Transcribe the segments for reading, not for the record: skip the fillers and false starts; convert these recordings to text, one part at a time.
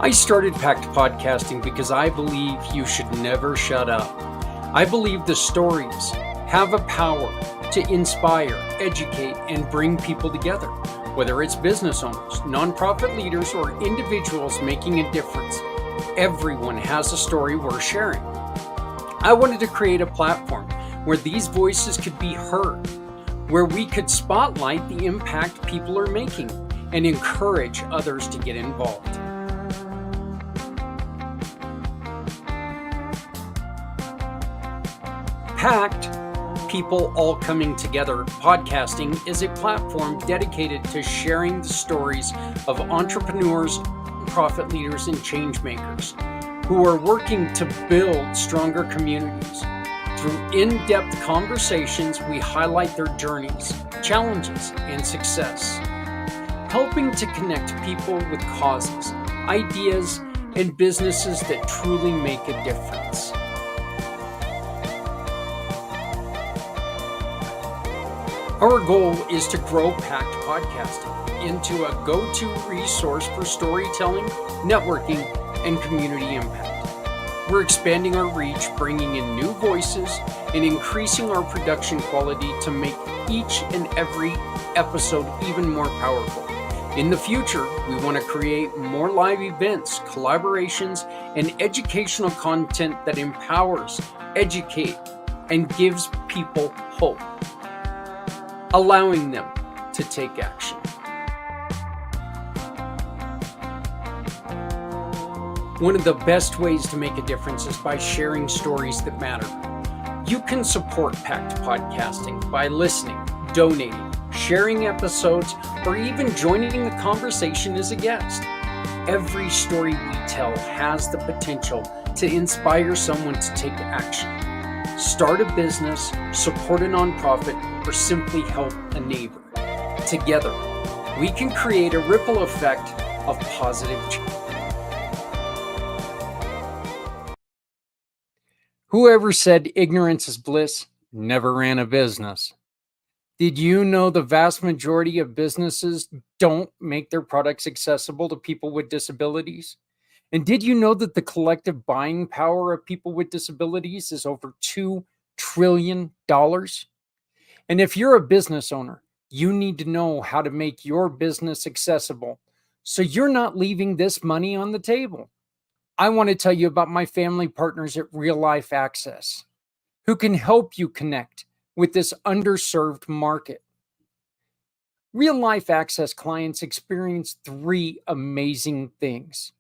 I started Pact Podcasting because I believe you should never shut up. I believe the stories have a power to inspire, educate, and bring people together. Whether it's business owners, nonprofit leaders, or individuals making a difference, everyone has a story worth sharing. I wanted to create a platform where these voices could be heard, where we could spotlight the impact people are making and encourage others to get involved. Pact, people all coming together. Podcasting is a platform dedicated to sharing the stories of entrepreneurs, profit leaders, and change makers who are working to build stronger communities. Through in-depth conversations, we highlight their journeys, challenges, and success, helping to connect people with causes, ideas, and businesses that truly make a difference. Our goal is to grow Pact Podcasting into a go-to resource for storytelling, networking, and community impact. We're expanding our reach, bringing in new voices, and increasing our production quality to make each and every episode even more powerful. In the future, we want to create more live events, collaborations, and educational content that empowers, educates, and gives people hope, allowing them to take action. One of the best ways to make a difference is by sharing stories that matter. You can support Pact Podcasting by listening, donating, sharing episodes, or even joining the conversation as a guest. Every story we tell has the potential to inspire someone to take action, start a business, support a nonprofit, or simply help a neighbor. Together, we can create a ripple effect of positive change. Whoever said ignorance is bliss never ran a business. Did you know the vast majority of businesses don't make their products accessible to people with disabilities? And did you know that the collective buying power of people with disabilities is over $2 trillion? And if you're a business owner, you need to know how to make your business accessible so you're not leaving this money on the table. I want to tell you about my family partners at Real Life Access, who can help you connect with this underserved market. Real Life Access clients experience three amazing things.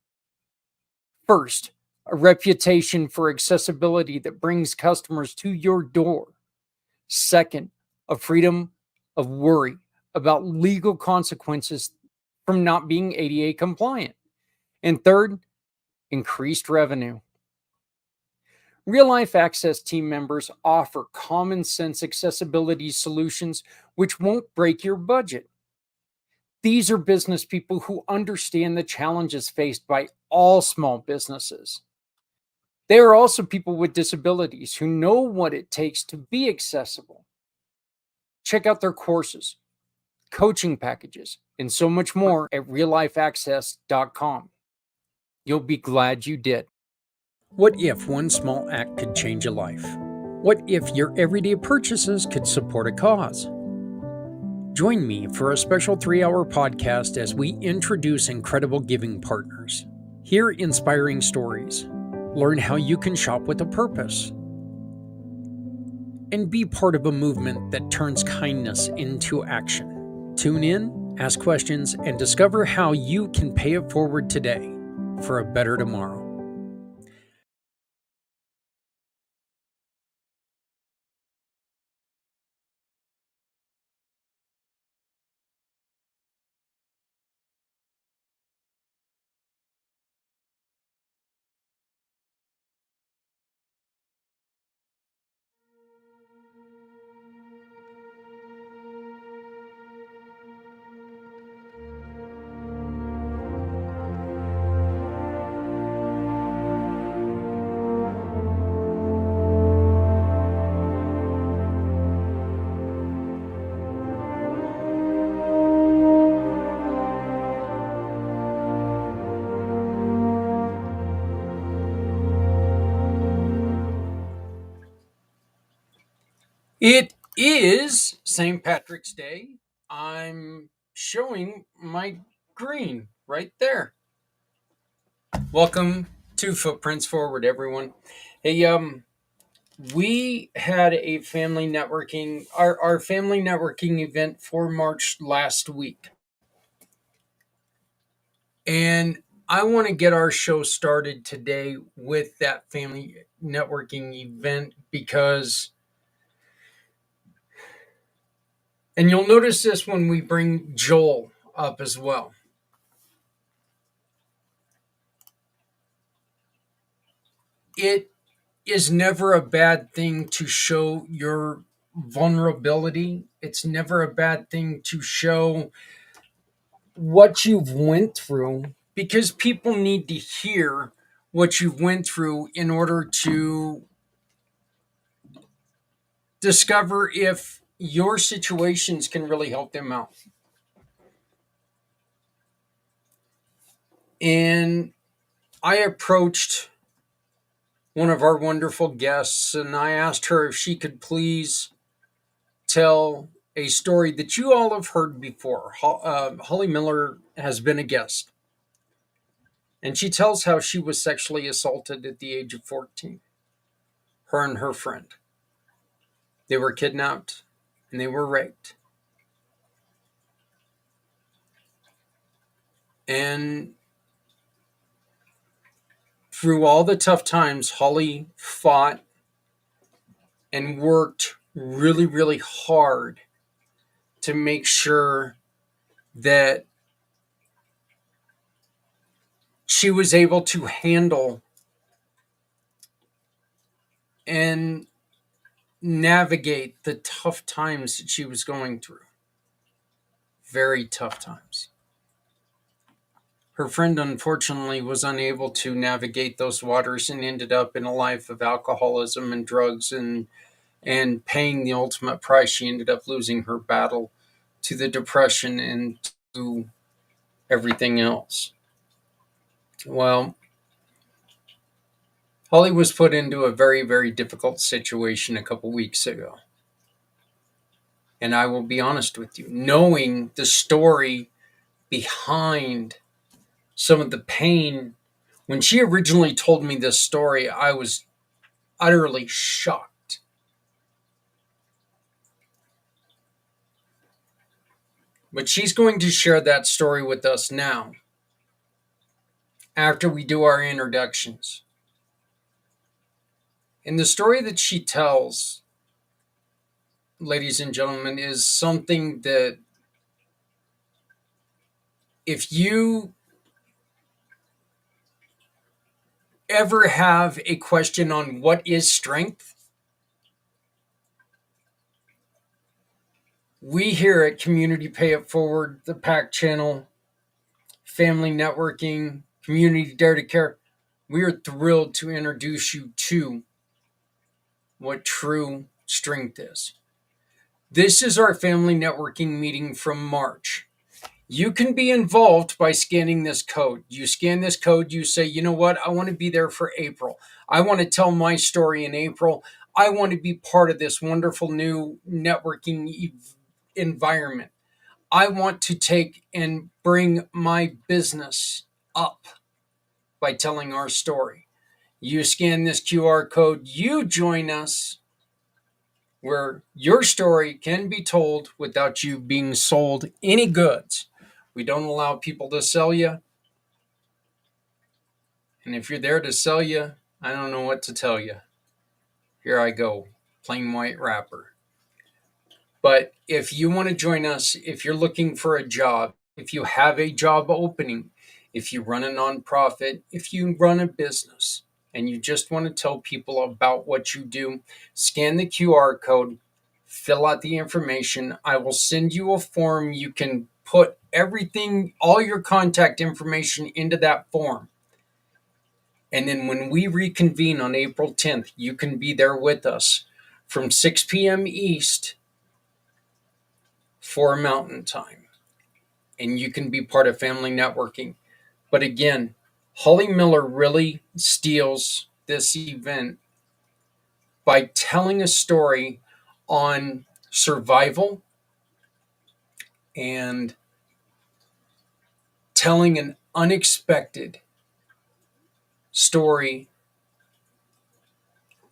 First, a reputation for accessibility that brings customers to your door. Second, a freedom of worry about legal consequences from not being ADA compliant. And third, increased revenue. Real Life Access team members offer common sense accessibility solutions which won't break your budget. These are business people who understand the challenges faced by all small businesses. They are also people with disabilities who know what it takes to be accessible. Check out their courses, coaching packages, and so much more at reallifeaccess.com. You'll be glad you did. What if one small act could change a life? What if your everyday purchases could support a cause? Join me for a special 3-hour podcast as we introduce incredible giving partners. Hear inspiring stories. Learn how you can shop with a purpose. And be part of a movement that turns kindness into action. Tune in, ask questions, and discover how you can pay it forward today for a better tomorrow. It is St. Patrick's Day. I'm showing my green right there. Welcome to Footprints Forward, everyone. Hey, we had a family networking, our family networking event for March last week. And I want to get our show started today with that family networking event because, and you'll notice this when we bring Joel up as well. It is never a bad thing to show your vulnerability. It's never a bad thing to show what you've went through because people need to hear what you've went through in order to discover if your situations can really help them out. And I approached one of our wonderful guests and I asked her if she could please tell a story that you all have heard before. Holly Miller has been a guest, and she tells how she was sexually assaulted at the age of 14. Her and her friend. They were kidnapped and they were raped. And through all the tough times, Holly fought and worked really, really hard to make sure that she was able to handle and navigate the tough times that she was going through. Very tough times. Her friend, unfortunately, was unable to navigate those waters and ended up in a life of alcoholism and drugs and paying the ultimate price. She ended up losing her battle to the depression and to everything else. Well, Holly was put into a very, very difficult situation a couple weeks ago. And I will be honest with you, knowing the story behind some of the pain, when she originally told me this story, I was utterly shocked. But she's going to share that story with us now, after we do our introductions. And the story that she tells, ladies and gentlemen, is something that if you ever have a question on what is strength, we here at Community Pay It Forward, the PAC channel, family networking, community dare to care, we are thrilled to introduce you to what true strength is. This is our family networking meeting from March. You can be involved by scanning this code. You scan this code, you say, you know what, I want to be there for April. I want to tell my story in April. I want to be part of this wonderful new networking environment. I want to take and bring my business up by telling our story. You scan this QR code, you join us where your story can be told without you being sold any goods. We don't allow people to sell you. And if you're there to sell you, I don't know what to tell you. Here I go, plain white wrapper. But if you want to join us, if you're looking for a job, if you have a job opening, if you run a nonprofit, if you run a business, and you just want to tell people about what you do, scan the QR code, fill out the information. I will send you a form. You can put everything, all your contact information into that form. And then when we reconvene on April 10th, you can be there with us from 6 p.m. East for Mountain Time. And you can be part of family networking. But again, Holly Miller really steals this event by telling a story on survival and telling an unexpected story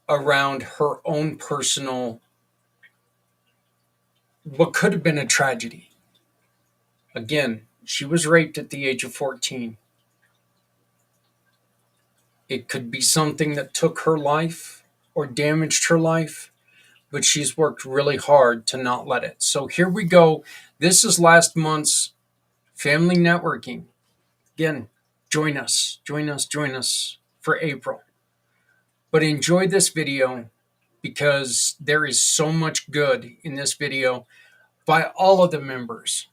around her own personal, what could have been a tragedy. Again, she was raped at the age of 14. It could be something that took her life or damaged her life, but she's worked really hard to not let it. So here we go. This is last month's family networking. Again, join us for April. But enjoy this video because there is so much good in this video by all of the members.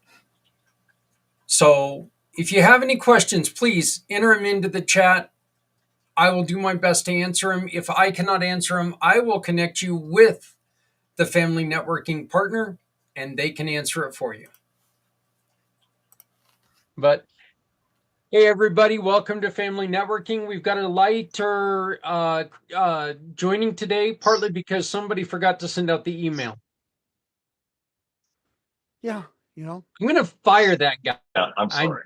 So if you have any questions, please enter them into the chat. I will do my best to answer them. If I cannot answer them, I will connect you with the family networking partner and they can answer it for you. But hey, everybody, welcome to Family Networking. We've got a lighter joining today, partly because somebody forgot to send out the email. Yeah, you know. I'm going to fire that guy. Yeah, I'm sorry.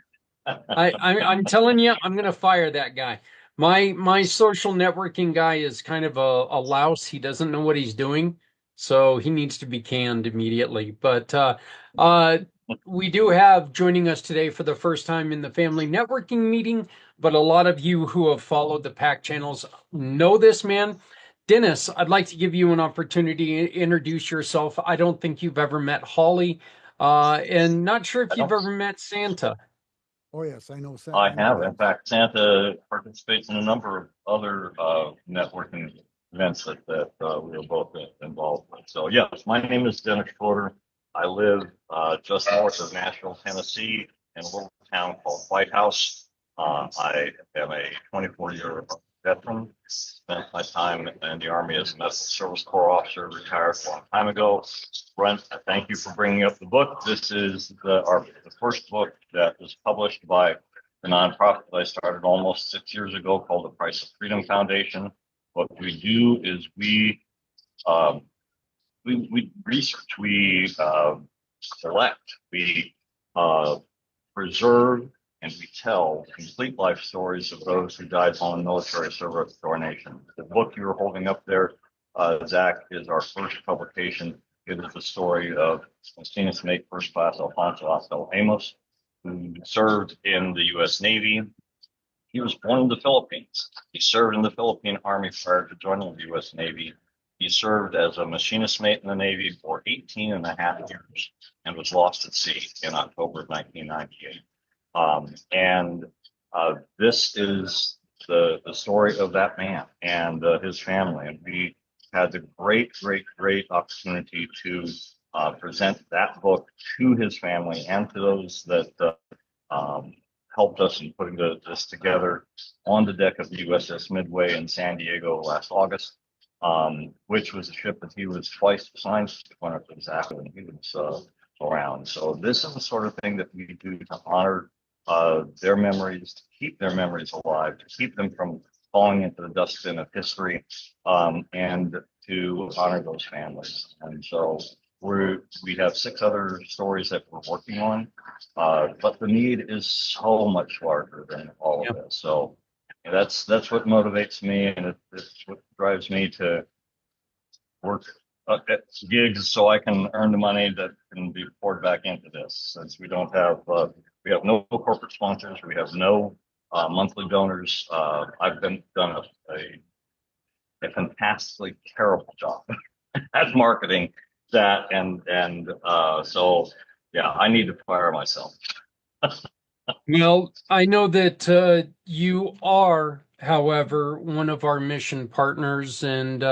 I'm telling you, I'm going to fire that guy. My social networking guy is kind of a louse. He doesn't know what he's doing, so he needs to be canned immediately. But we do have joining us today for the first time in the family networking meeting, but a lot of you who have followed the PAC channels know this man. Dennis, I'd like to give you an opportunity to introduce yourself. I don't think you've ever met Holly, and not sure if you've ever met Santa. Oh yes, I know Santa. I have. In fact, Santa participates in a number of other networking events that we are both involved with. So yes, my name is Dennis Schroeder. I live just north of Nashville, Tennessee, in a little town called White House. I am a 24-year veteran. Spent my time in the Army as a medical service corps officer, retired a long time ago. Brent, thank you for bringing up the book. This is the first book that was published by the nonprofit that I started almost 6 years ago called the Price of Freedom Foundation. What we do is we research, we select, we preserve, and we tell complete life stories of those who died while in military service to our nation. The book you were holding up there, Zach, is our first publication. It is the story of Machinist Mate First Class Alfonso Oscar Amos, who served in the U.S. Navy. He was born in the Philippines. He served in the Philippine Army prior to joining the U.S. Navy. He served as a machinist mate in the Navy for 18 and a half years and was lost at sea in October of 1998. This is the story of that man and his family. And we had the great opportunity to present that book to his family and to those that helped us in putting this together on the deck of the USS Midway in San Diego last August, which was a ship that he was twice assigned to when it was active and he was around. So this is the sort of thing that we do to honor their memories, to keep their memories alive, to keep them from falling into the dustbin of history, and to honor those families. And so we have 6 other stories that we're working on, but the need is so much larger than all of this. So that's what motivates me, and it's what drives me to work at gigs so I can earn the money that can be poured back into this. Since we don't have, we have no corporate sponsors, we have no monthly donors. I've done a fantastically terrible job at marketing that, and so yeah, I need to fire myself. Well, I know that you are, however, one of our mission partners, and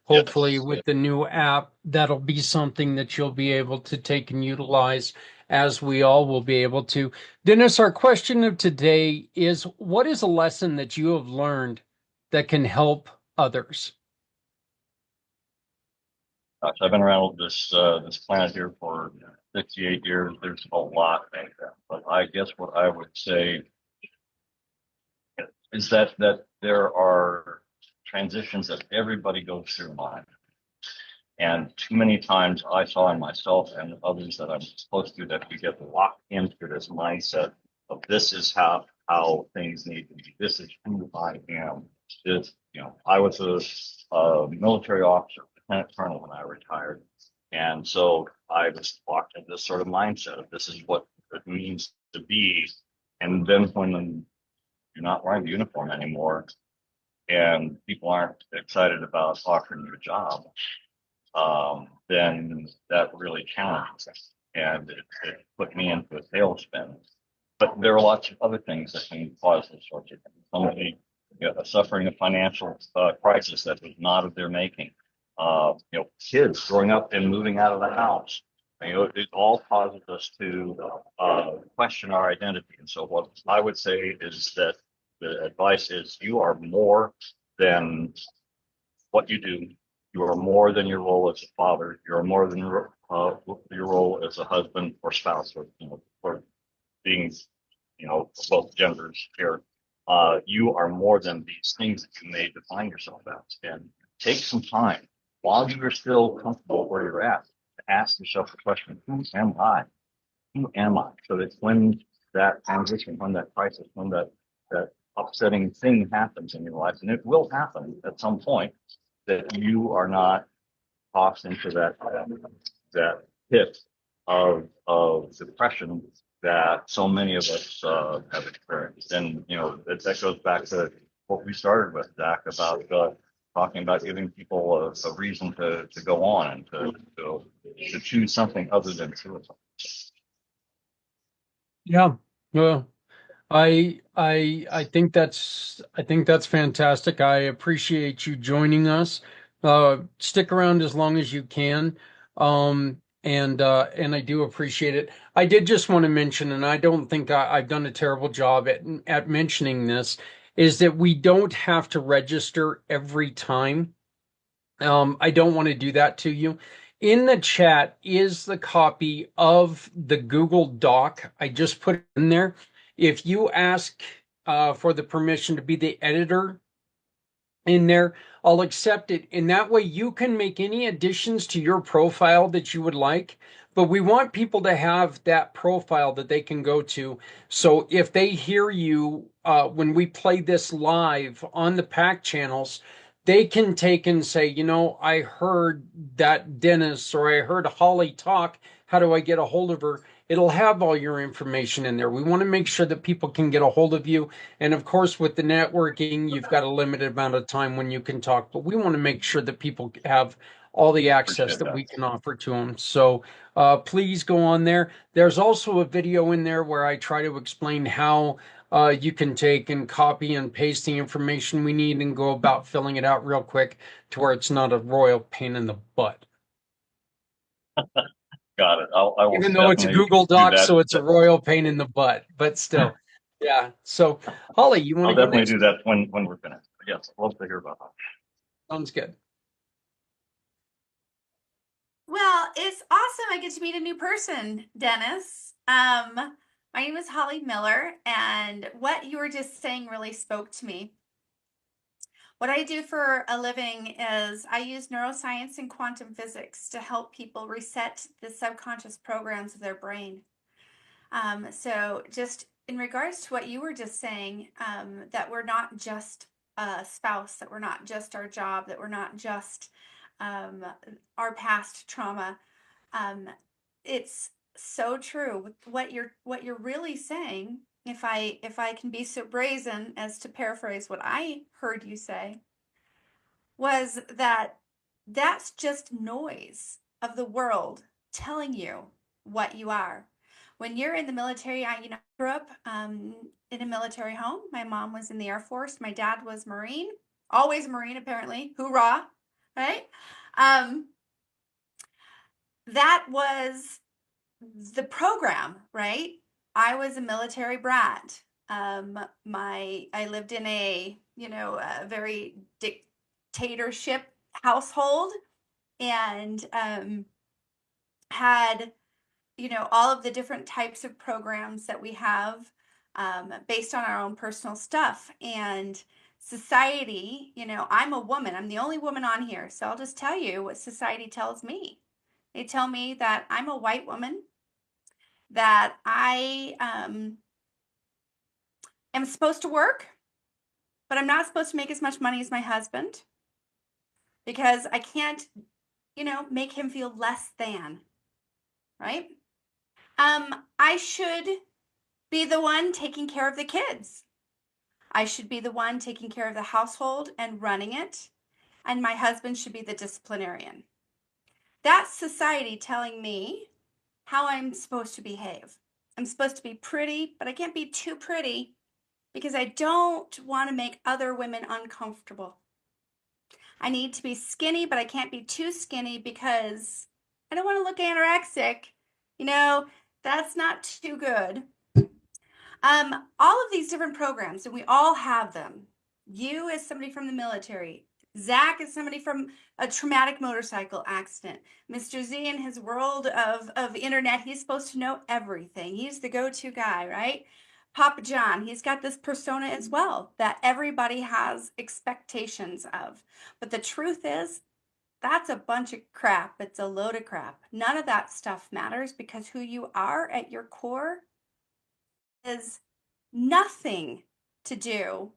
hopefully Yes. with the new app, that'll be something that you'll be able to take and utilize, as we all will be able to. Dennis, our question of today is, what is a lesson that you have learned that can help others? Gosh, I've been around this planet here for 68 years. There's a lot like that, but I guess what I would say is that there are transitions that everybody goes through in life, And too many times I saw in myself and others that I'm supposed to that we get locked into this mindset of this is how things need to be. This is who I am. This, I was a military officer, lieutenant colonel when I retired. And so I was locked into this sort of mindset of this is what it means to be. And then when you're not wearing the uniform anymore and people aren't excited about offering you a job, then that really challenges us. And it put me into a tailspin. But there are lots of other things that can cause those sorts of things. Somebody suffering a financial crisis that was not of their making. Kids growing up and moving out of the house. It all causes us to question our identity. And so what I would say is that the advice is you are more than what you do. You are more than your role as a father. You are more than your role as a husband or spouse, or being, both genders here. You are more than these things that you may define yourself as. And take some time while you are still comfortable where you're at to ask yourself the question, who am I? Who am I? So that when that transition, when that crisis, when that upsetting thing happens in your life, and it will happen at some point, that you are not tossed into that pit of depression that so many of us have experienced. And that goes back to what we started with, Zach, about talking about giving people a reason to go on and to choose something other than suicide. Yeah. Well, I think that's fantastic. I appreciate you joining us. Stick around as long as you can. And I do appreciate it. I did just want to mention, and I don't think I've done a terrible job at mentioning this, is that we don't have to register every time. I don't want to do that to you. In the chat is the copy of the Google Doc. I just put it in there. If you ask for the permission to be the editor in there, I'll accept it. And that way you can make any additions to your profile that you would like. But we want people to have that profile that they can go to. So if they hear you when we play this live on the PAC channels, they can take and say, I heard that Dennis or I heard Holly talk. How do I get a hold of her? It'll have all your information in there. We want to make sure that people can get a hold of you. And of course, with the networking, you've got a limited amount of time when you can talk, but we want to make sure that people have all the access Appreciate that that. we can offer to them. So please go on there. There's also a video in there where I try to explain how you can take and copy and paste the information we need and go about filling it out real quick to where it's not a royal pain in the butt. Got it. I will Even though it's a definitely Google do Doc, that. so it's a royal pain in the butt, but still. Yeah. So, Holly, you want I'll to go definitely next? do that when we're finished. Yes, I'd love to hear about that. Sounds good. Well, it's awesome. I get to meet a new person, Dennis. My name is Holly Miller, and what you were just saying really spoke to me. What I do for a living is I use neuroscience and quantum physics to help people reset the subconscious programs of their brain. So just in regards to what you were just saying, that we're not just a spouse, that we're not just our job, that we're not just our past trauma. It's so true. What you're really saying, if I can be so brazen as to paraphrase what I heard you say, was that that's just noise of the world telling you what you are. When you're in the military, I grew up in a military home. My mom was in the Air Force. My dad was Marine, always Marine apparently. Hoorah, right? That was the program, right? I was a military brat. I lived in a very dictatorship household, and had all of the different types of programs that we have based on our own personal stuff. And society, I'm a woman. I'm the only woman on here. So I'll just tell you what society tells me. They tell me that I'm a white woman, that I am supposed to work, but I'm not supposed to make as much money as my husband because I can't, make him feel less than, right? I should be the one taking care of the kids. I should be the one taking care of the household and running it. And my husband should be the disciplinarian. That's society telling me how I'm supposed to behave. I'm supposed to be pretty, but I can't be too pretty because I don't want to make other women uncomfortable. I need to be skinny, but I can't be too skinny because I don't want to look anorexic. That's not too good. All of these different programs, and we all have them. You as somebody from the military, Zach is somebody from a traumatic motorcycle accident. Mr. Z in his world of internet, he's supposed to know everything. He's the go-to guy, right? Papa John, he's got this persona as well that everybody has expectations of. But the truth is, that's a bunch of crap. It's a load of crap. None of that stuff matters because who you are at your core is nothing to do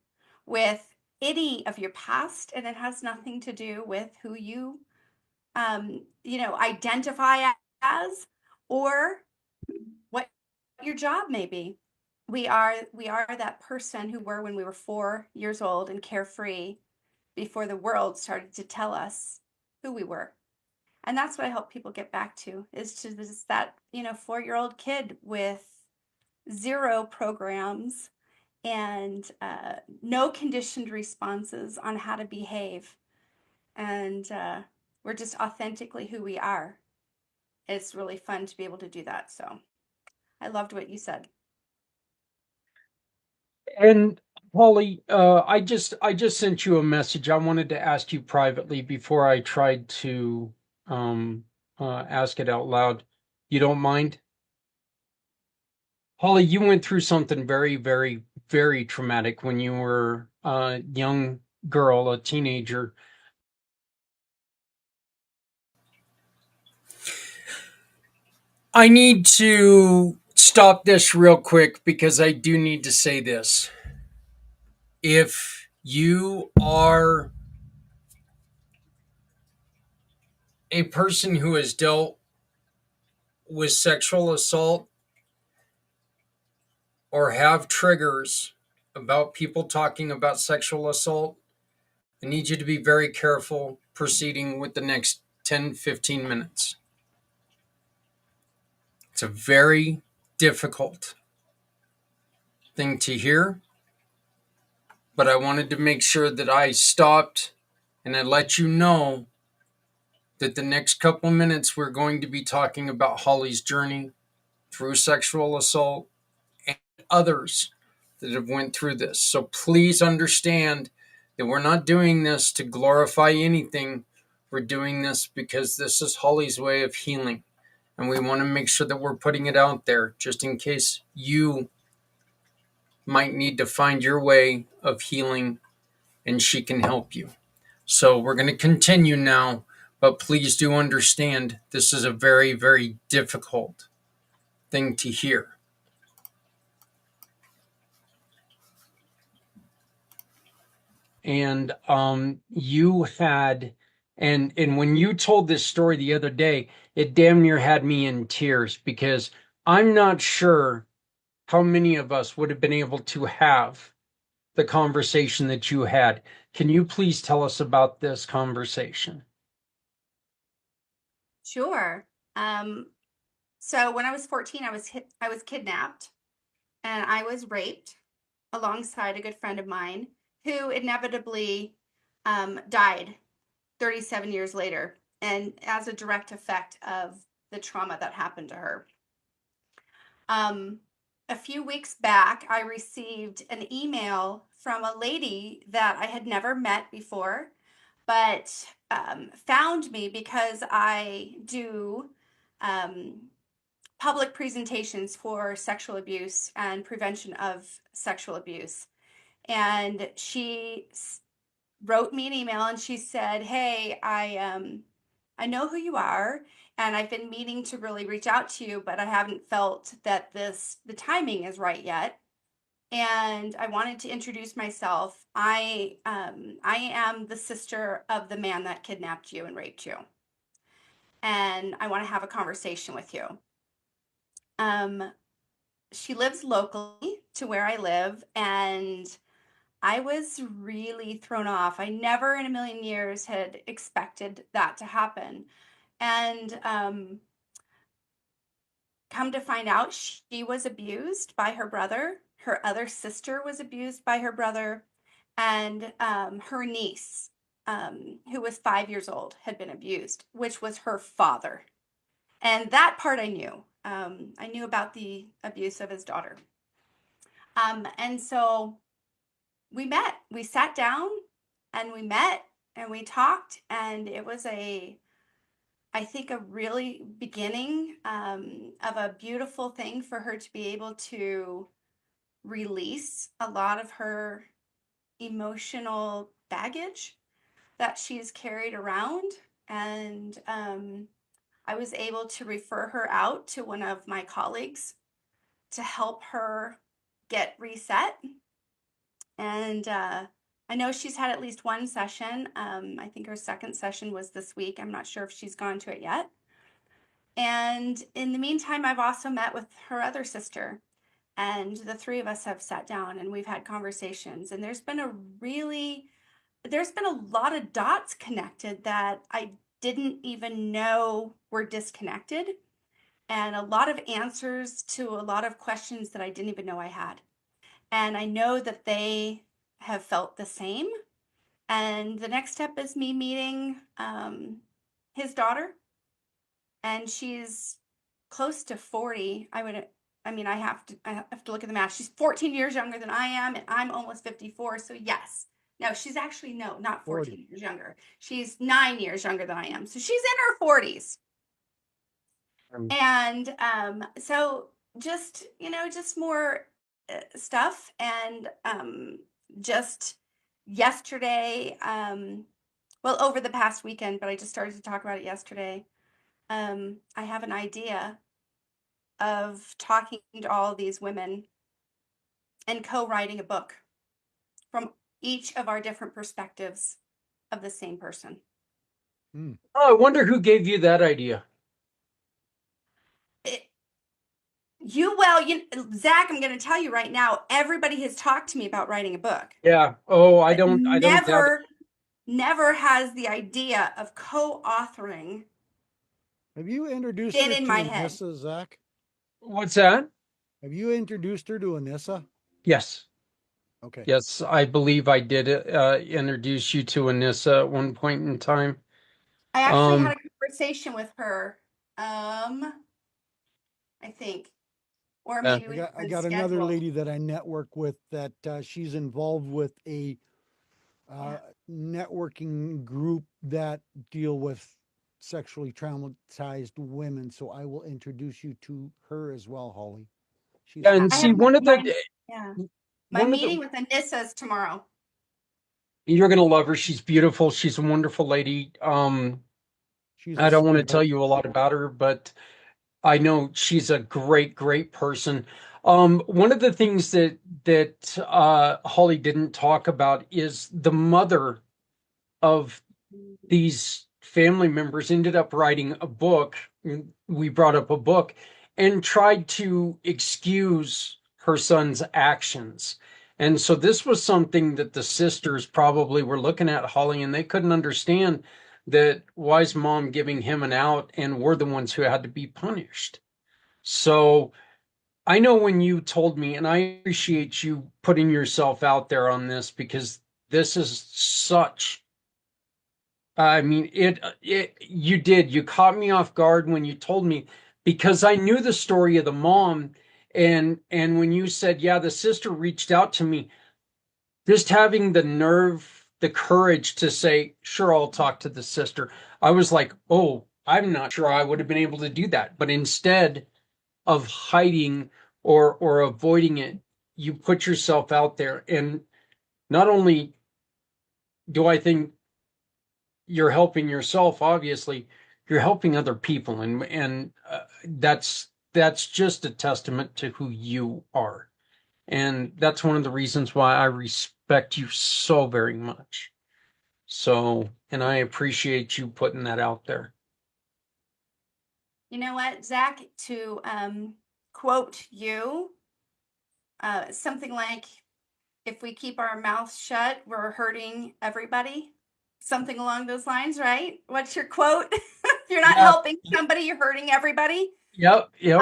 with any of your past, and it has nothing to do with who you identify as or what your job may be. We are that person who were when we were 4 years old and carefree before the world started to tell us who we were. And that's what I help people get back to, is to that 4-year-old kid with 0 programs and no conditioned responses on how to behave. And we're just authentically who we are. It's really fun to be able to do that. So I loved what you said. And Holly, I just sent you a message. I wanted to ask you privately before I tried to ask it out loud. You don't mind? Holly, you went through something very, very, very traumatic when you were a young girl, a teenager. I need to stop this real quick because I do need to say this. If you are a person who has dealt with sexual assault or have triggers about people talking about sexual assault, I need you to be very careful proceeding with the next 10-15 minutes. It's a very difficult thing to hear, but I wanted to make sure that I stopped and I let you know that the next couple minutes we're going to be talking about Holly's journey through sexual assault and others that have went through this. So please understand that we're not doing this to glorify anything. We're doing this because this is Holly's way of healing. And we want to make sure that we're putting it out there just in case you might need to find your way of healing and she can help you. So we're going to continue now, but please do understand this is a very, very difficult thing to hear. And you had, and when you told this story the other day, it damn near had me in tears because I'm not sure how many of us would have been able to have the conversation that you had. Can you please tell us about this conversation? Sure. So when I was 14, I was kidnapped and I was raped alongside a good friend of mine who inevitably died 37 years later, and as a direct effect of the trauma that happened to her. A few weeks back, I received an email from a lady that I had never met before, but found me because I do public presentations for sexual abuse and prevention of sexual abuse. And she wrote me an email and she said, "Hey, I know who you are, and I've been meaning to really reach out to you, but I haven't felt that the timing is right yet. And I wanted to introduce myself. I am the sister of the man that kidnapped you and raped you, and I want to have a conversation with you." Um, she lives locally to where I live, and I was really thrown off. I never in a million years had expected that to happen. And come to find out, she was abused by her brother. Her other sister was abused by her brother. And her niece, who was 5 years old, had been abused, which was her father. And that part I knew. I knew about the abuse of his daughter. And so we met. We sat down and we met and we talked. And it was I think, a really beginning of a beautiful thing for her to be able to release a lot of her emotional baggage that she's carried around. And I was able to refer her out to one of my colleagues to help her get reset. And I know she's had at least one session. I think her second session was this week. I'm not sure if she's gone to it yet. And in the meantime, I've also met with her other sister, and the three of us have sat down and we've had conversations. And there's been a lot of dots connected that I didn't even know were disconnected, and a lot of answers to a lot of questions that I didn't even know I had. And I know that they have felt the same. And the next step is me meeting his daughter, and she's close to 40. I have to look at the math. She's 14 years younger than I am, and I'm almost 54. So yes. No, she's actually not 14 40. years younger. She's 9 years younger than I am. So she's in her 40s. And so just more stuff. And just yesterday, well, over the past weekend, but I just started to talk about it yesterday. I have an idea of talking to all these women and co-writing a book from each of our different perspectives of the same person. Mm. Oh, I wonder who gave you that idea. Zach, I'm going to tell you right now, everybody has talked to me about writing a book. Yeah. Oh, I But don't doubt it. never has the idea of co-authoring Have you introduced been her in to my head. Anissa, Zach? What's that? Have you introduced her to Anissa? Yes. Okay. Yes, I believe I did introduce you to Anissa at one point in time. I actually had a conversation with her, I think, or Yeah. maybe we I haven't got another scheduled. lady that I network with that she's involved with a Yeah. networking group that deal with sexually traumatized women. So I will introduce you to her as well, Holly. She's Yeah, and I see have my one of the meeting with Anissa's tomorrow. you're gonna love her. She's beautiful. She's a wonderful lady. she's I a don't want to tell sweetheart. you a lot about her, but I know she's a great person. One of the things that Holly didn't talk about is the mother of these family members ended up writing a book. We brought up a book and tried to excuse her son's actions. And so this was something that the sisters probably were looking at, Holly, and they couldn't understand that why is mom giving him an out and we're the ones who had to be punished. So I know when you told me, and I appreciate you putting yourself out there on this because this is such I mean, you caught me off guard when you told me because I knew the story of the mom and when you said, yeah, the sister reached out to me, just having the nerve, the courage to say, sure, I'll talk to the sister. I was like, oh, I'm not sure I would have been able to do that. But instead of hiding or avoiding it, you put yourself out there. And not only do I think you're helping yourself, obviously, you're helping other people, and that's just a testament to who you are. And that's one of the reasons why I respect you so very much. So, and I appreciate you putting that out there. You know what, Zach, to quote you, something like, if we keep our mouths shut, we're hurting everybody. Something along those lines, right? What's your quote? If you're not Yeah, helping somebody, you're hurting everybody. yep, yep.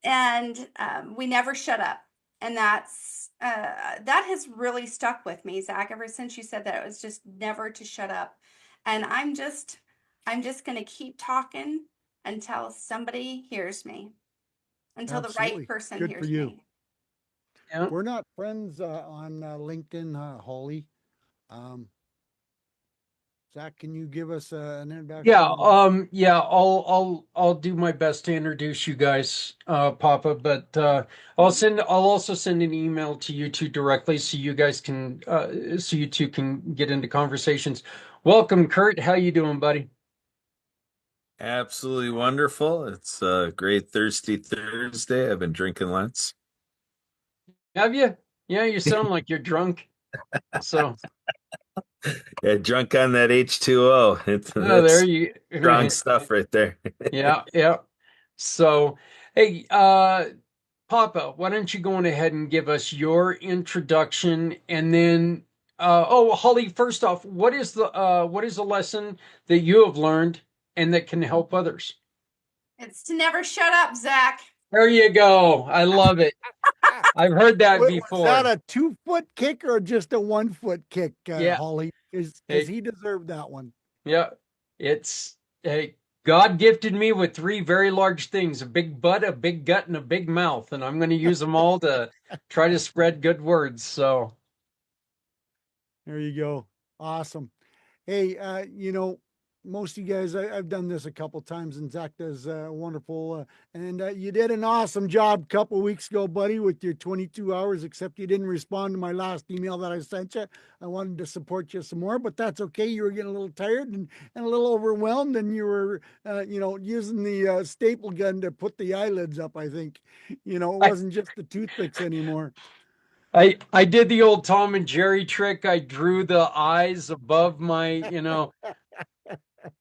And we never shut up. And that has really stuck with me, Zach, ever since you said that. It was just never to shut up. And I'm just going to keep talking until somebody hears me, until the right Absolutely. person Good for hears you. me. Yeah. We're not friends on LinkedIn, Holly. Um, Zach, can you give us an Yeah, introduction? yeah, I'll do my best to introduce you guys, Papa, but I'll also send an email to you two directly so you guys can so you two can get into conversations. Welcome, Kurt. How you doing, buddy? Absolutely wonderful. It's a great thirsty Thursday. I've been drinking lots. Have you? Yeah, you sound like you're drunk. So, Yeah, drunk on that H2O. oh, there That's you strong stuff right there. Yeah, yeah. So, hey, Papa, why don't you go on ahead and give us your introduction and then oh, Holly, first off, what is a lesson that you have learned and that can help others? It's to never shut up, Zach. There you go. I love it. I've heard that Was that before. a 2 foot kick or just a 1 foot kick, Yeah. Holly? Because Hey, he deserved that one. yeah. It's hey, God gifted me with three very large things, a big butt, a big gut, and a big mouth, and I'm going to use them all to try to spread good words. So, There you go. Awesome. Hey, most of you guys, I've done this a couple times, and Zach does wonderful. And you did an awesome job a couple weeks ago, buddy, with your 22 hours, except you didn't respond to my last email that I sent you. I wanted to support you some more, but that's okay. You were getting a little tired and a little overwhelmed, and you were, using the staple gun to put the eyelids up, I think. It I wasn't just the toothpicks anymore. I did the old Tom and Jerry trick. I drew the eyes above my,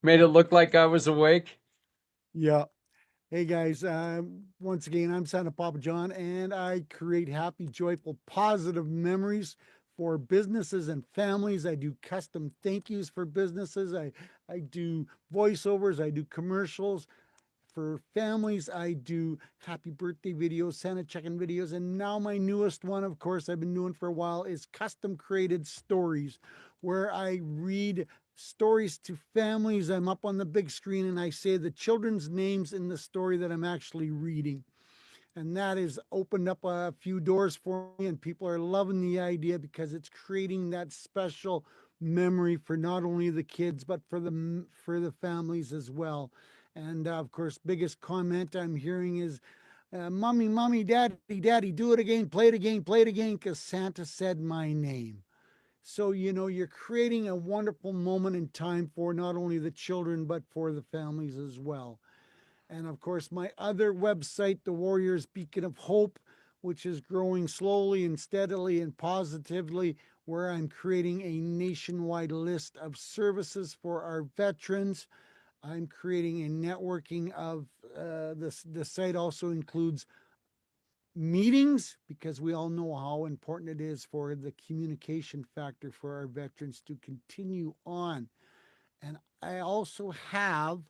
made it look like I was awake. Yeah. Hey guys, once again, I'm Santa Papa John, and I create happy, joyful, positive memories for businesses and families. I do custom thank yous for businesses. I do voiceovers. I do commercials for families. I do happy birthday videos, Santa check-in videos, and now my newest one, of course, I've been doing for a while, is custom created stories, where I read stories to families. I'm up on the big screen and I say the children's names in the story that I'm actually reading. And that has opened up a few doors for me, and people are loving the idea because it's creating that special memory for not only the kids but for the families as well. And of course, biggest comment I'm hearing is, "Mommy, mommy, daddy, daddy, do it again, play it again, because Santa said my name." So, you're creating a wonderful moment in time for not only the children, but for the families as well. And of course, my other website, The Warriors Beacon of Hope, which is growing slowly and steadily and positively, where I'm creating a nationwide list of services for our veterans. I'm creating a networking of the site also includes meetings, because we all know how important it is for the communication factor for our veterans to continue on. And I also have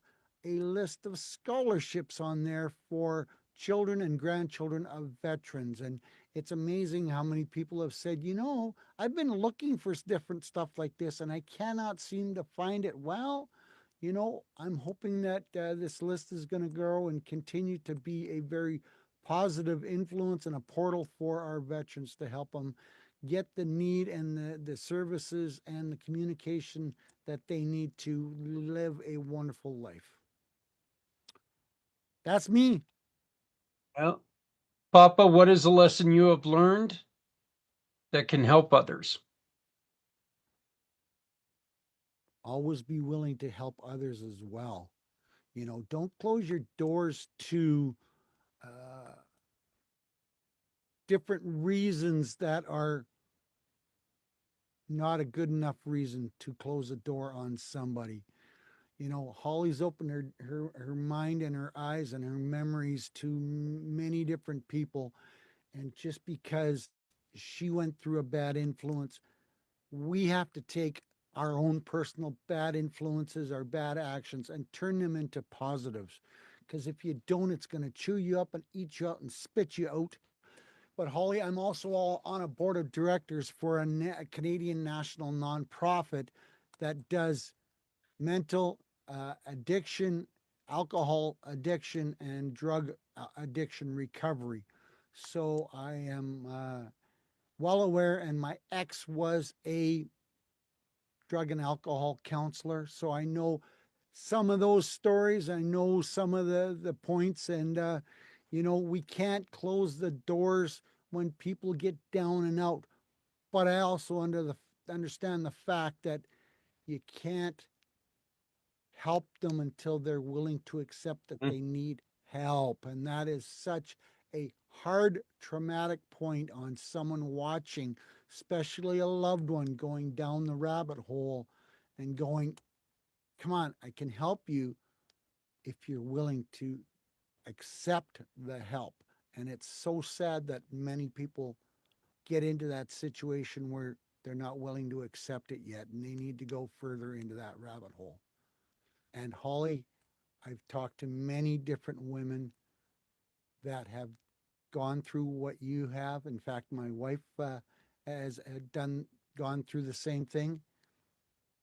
a list of scholarships on there for children and grandchildren of veterans. And it's amazing how many people have said, I've been looking for different stuff like this and I cannot seem to find it. Well, I'm hoping that this list is going to grow and continue to be a very positive influence and a portal for our veterans to help them get the need and the services and the communication that they need to live a wonderful life. That's me. Well, Papa, what is a lesson you have learned that can help others? always be willing to help others as well. Don't close your doors to uh, different reasons that are not a good enough reason to close a door on somebody. Holly's opened her mind and her eyes and her memories to many different people. And just because she went through a bad influence, we have to take our own personal bad influences, our bad actions, and turn them into positives. Because if you don't, it's going to chew you up and eat you out and spit you out. But Holly, I'm also on a board of directors for a Canadian national nonprofit that does mental addiction, alcohol addiction, and drug addiction recovery. So I am well aware, and my ex was a drug and alcohol counselor. So I know some of those stories. I know some of the points, and we can't close the doors when people get down and out. But I also understand the fact that you can't help them until they're willing to accept that Mm. they need help. And that is such a hard, traumatic point on someone watching, especially a loved one going down the rabbit hole and going, come on, I can help you if you're willing to accept the help. And it's so sad that many people get into that situation where they're not willing to accept it yet and they need to go further into that rabbit hole. And Holly, I've talked to many different women that have gone through what you have. In fact, my wife has gone through the same thing.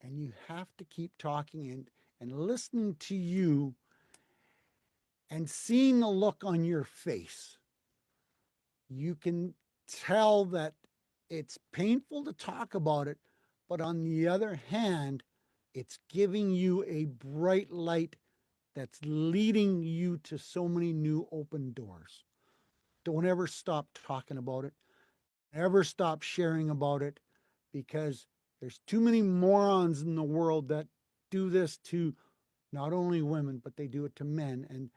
And you have to keep talking and listening to you and seeing the look on your face. You can tell that it's painful to talk about it, but on the other hand, it's giving you a bright light that's leading you to so many new open doors. Don't ever stop talking about it. Never stop sharing about it, because there's too many morons in the world that do this to not only women, but they do it to men. And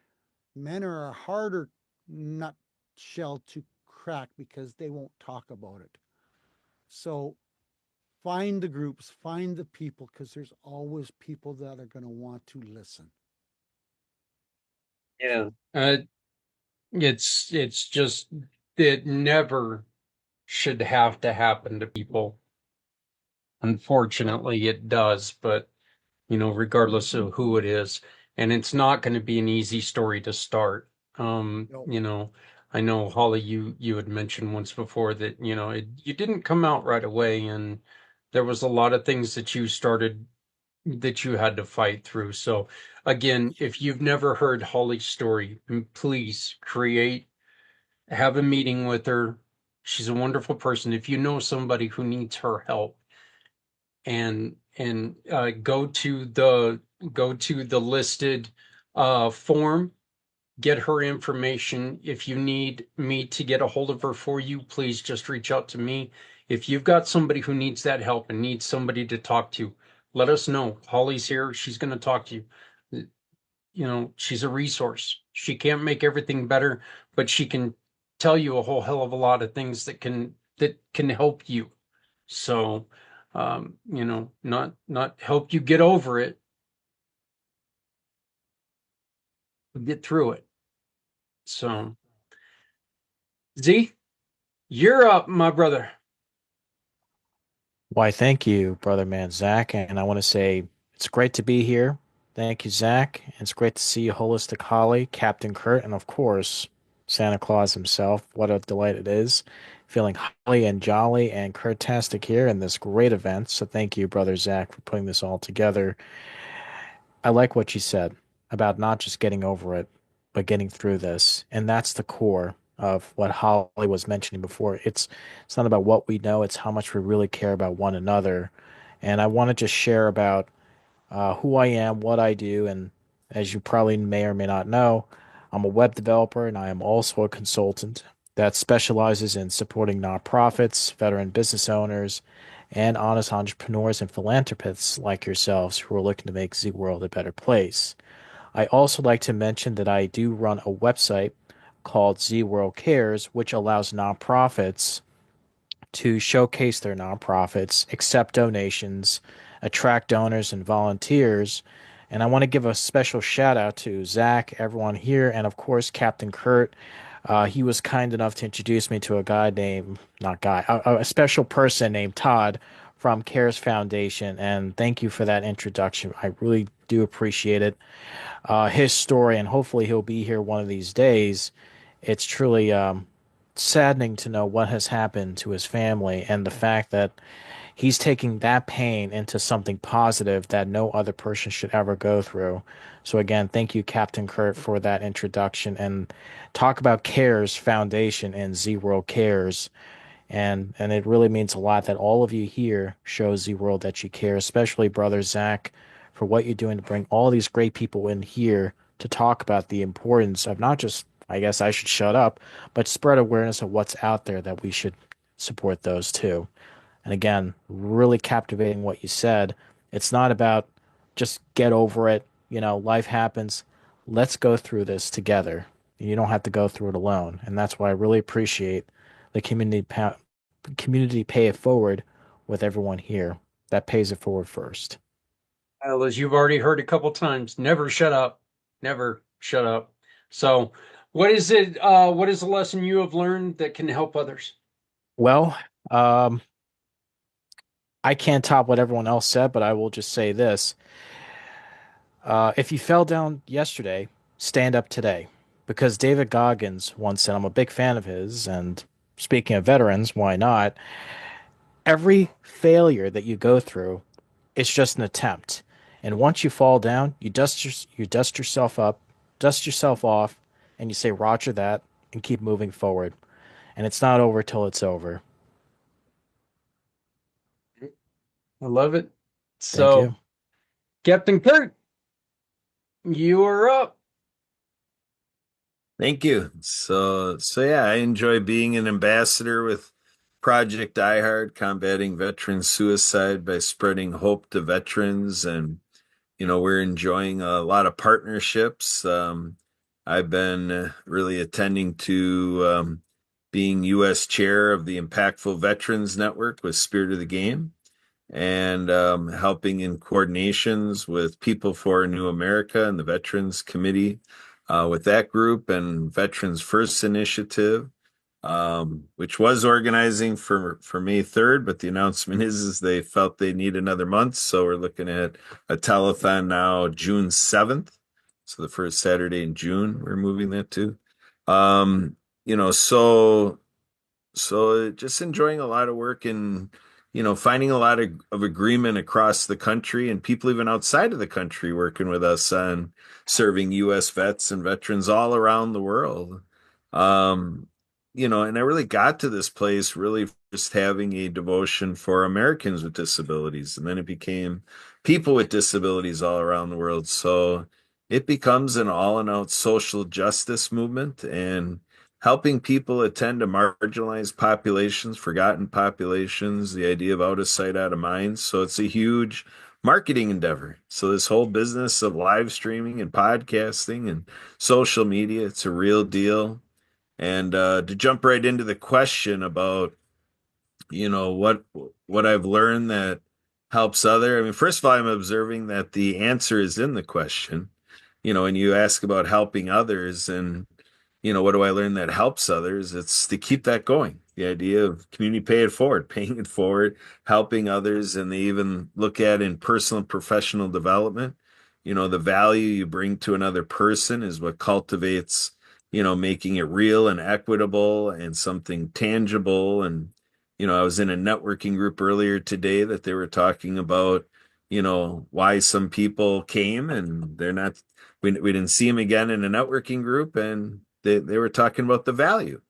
men are a harder nutshell to crack because they won't talk about it. So find the groups, find the people, because there's always people that are going to want to listen. Yeah. It's just, it never should have to happen to people. Unfortunately, it does, but regardless of who it is, and it's not going to be an easy story to start. No, I know Holly, you had mentioned once before that you didn't come out right away, and there was a lot of things that you started that you had to fight through. So again, if you've never heard Holly's story, please have a meeting with her. She's a wonderful person. If you know somebody who needs her help, and go to the listed form, get her information. If you need me to get a hold of her for you, please just reach out to me. If you've got somebody who needs that help and needs somebody to talk to, let us know. Holly's here. She's going to talk to you. She's a resource. She can't make everything better, but she can tell you a whole hell of a lot of things that can help you. So, not help you get over it, but get through it. So, Z, you're up, my brother. Why, thank you, brother man Zach. And I want to say it's great to be here. Thank you, Zach. And it's great to see you, Holistic Holly, Captain Kurt, and of course, Santa Claus himself. What a delight it is. Feeling holly and jolly and Kurtastic here in this great event. So thank you, brother Zach, for putting this all together. I like what you said about not just getting over it, but getting through this. And that's the core of what Holly was mentioning before. It's not about what we know, it's how much we really care about one another. And I want to just share about who I am, what I do, and as you probably may or may not know, I'm a web developer and I am also a consultant that specializes in supporting nonprofits, veteran business owners, and honest entrepreneurs and philanthropists like yourselves who are looking to make Z World a better place. I also like to mention that I do run a website called Z World Cares, which allows nonprofits to showcase their nonprofits, accept donations, attract donors and volunteers. And I want to give a special shout out to Zach, everyone here, and of course, Captain Kurt. He was kind enough to introduce me to a guy named, not guy, a special person named Todd from CARES Foundation. And thank you for that introduction. I really do appreciate it. His story, and hopefully he'll be here one of these days. It's truly saddening to know what has happened to his family and the fact that he's taking that pain into something positive that no other person should ever go through. So again, thank you, Captain Kurt, for that introduction and talk about CARES Foundation and Z World Cares. And it really means a lot that all of you here show Z World that you care, especially brother Zach, for what you're doing to bring all these great people in here to talk about the importance of not just, I guess I should shut up, but spread awareness of what's out there that we should support those too. And again, really captivating what you said. It's not about just get over it. You know, life happens. Let's go through this together. You don't have to go through it alone. And that's why I really appreciate the community pay it forward with everyone here. That pays it forward first. Well, as you've already heard a couple times, never shut up. Never shut up. So, what is it? What is the lesson you have learned that can help others? Well, um, I can't top what everyone else said, but I will just say this. If you fell down yesterday, stand up today. Because David Goggins once said, I'm a big fan of his, and speaking of veterans, why not? Every failure that you go through, it's just an attempt. And once you fall down, you dust yourself up, dust yourself off, and you say Roger that and keep moving forward. And it's not over till it's over. I love it. Thank So, you. Captain Kurt, you are up. Thank you. So yeah, I enjoy being an ambassador with Project iHeart, combating veteran suicide by spreading hope to veterans. And, we're enjoying a lot of partnerships. I've been really attending to being U.S. chair of the Impactful Veterans Network with Spirit of the Game and helping in coordinations with People for a New America and the Veterans Committee with that group and Veterans First Initiative, which was organizing for May 3rd, but the announcement is they felt they need another month. So we're looking at a telethon now, June 7th. So the first Saturday in June, we're moving that to. Um, you know, so so just enjoying a lot of work and finding a lot of agreement across the country and people even outside of the country working with us on serving U.S. vets and veterans all around the world. And I really got to this place really just having a devotion for Americans with disabilities, and then it became people with disabilities all around the world. So it becomes an all and out social justice movement and helping people attend to marginalized populations, forgotten populations, the idea of out of sight, out of mind. So it's a huge marketing endeavor. So this whole business of live streaming and podcasting and social media, it's a real deal. And to jump right into the question about, what I've learned that helps other. I mean, first of all, I'm observing that the answer is in the question. And you ask about helping others and what do I learn that helps others? It's to keep that going. The idea of community pay it forward, paying it forward, helping others. And they even look at in personal and professional development, the value you bring to another person is what cultivates, making it real and equitable and something tangible. And, I was in a networking group earlier today that they were talking about, why some people came and they're not, we didn't see them again in a networking group. And they were talking about the value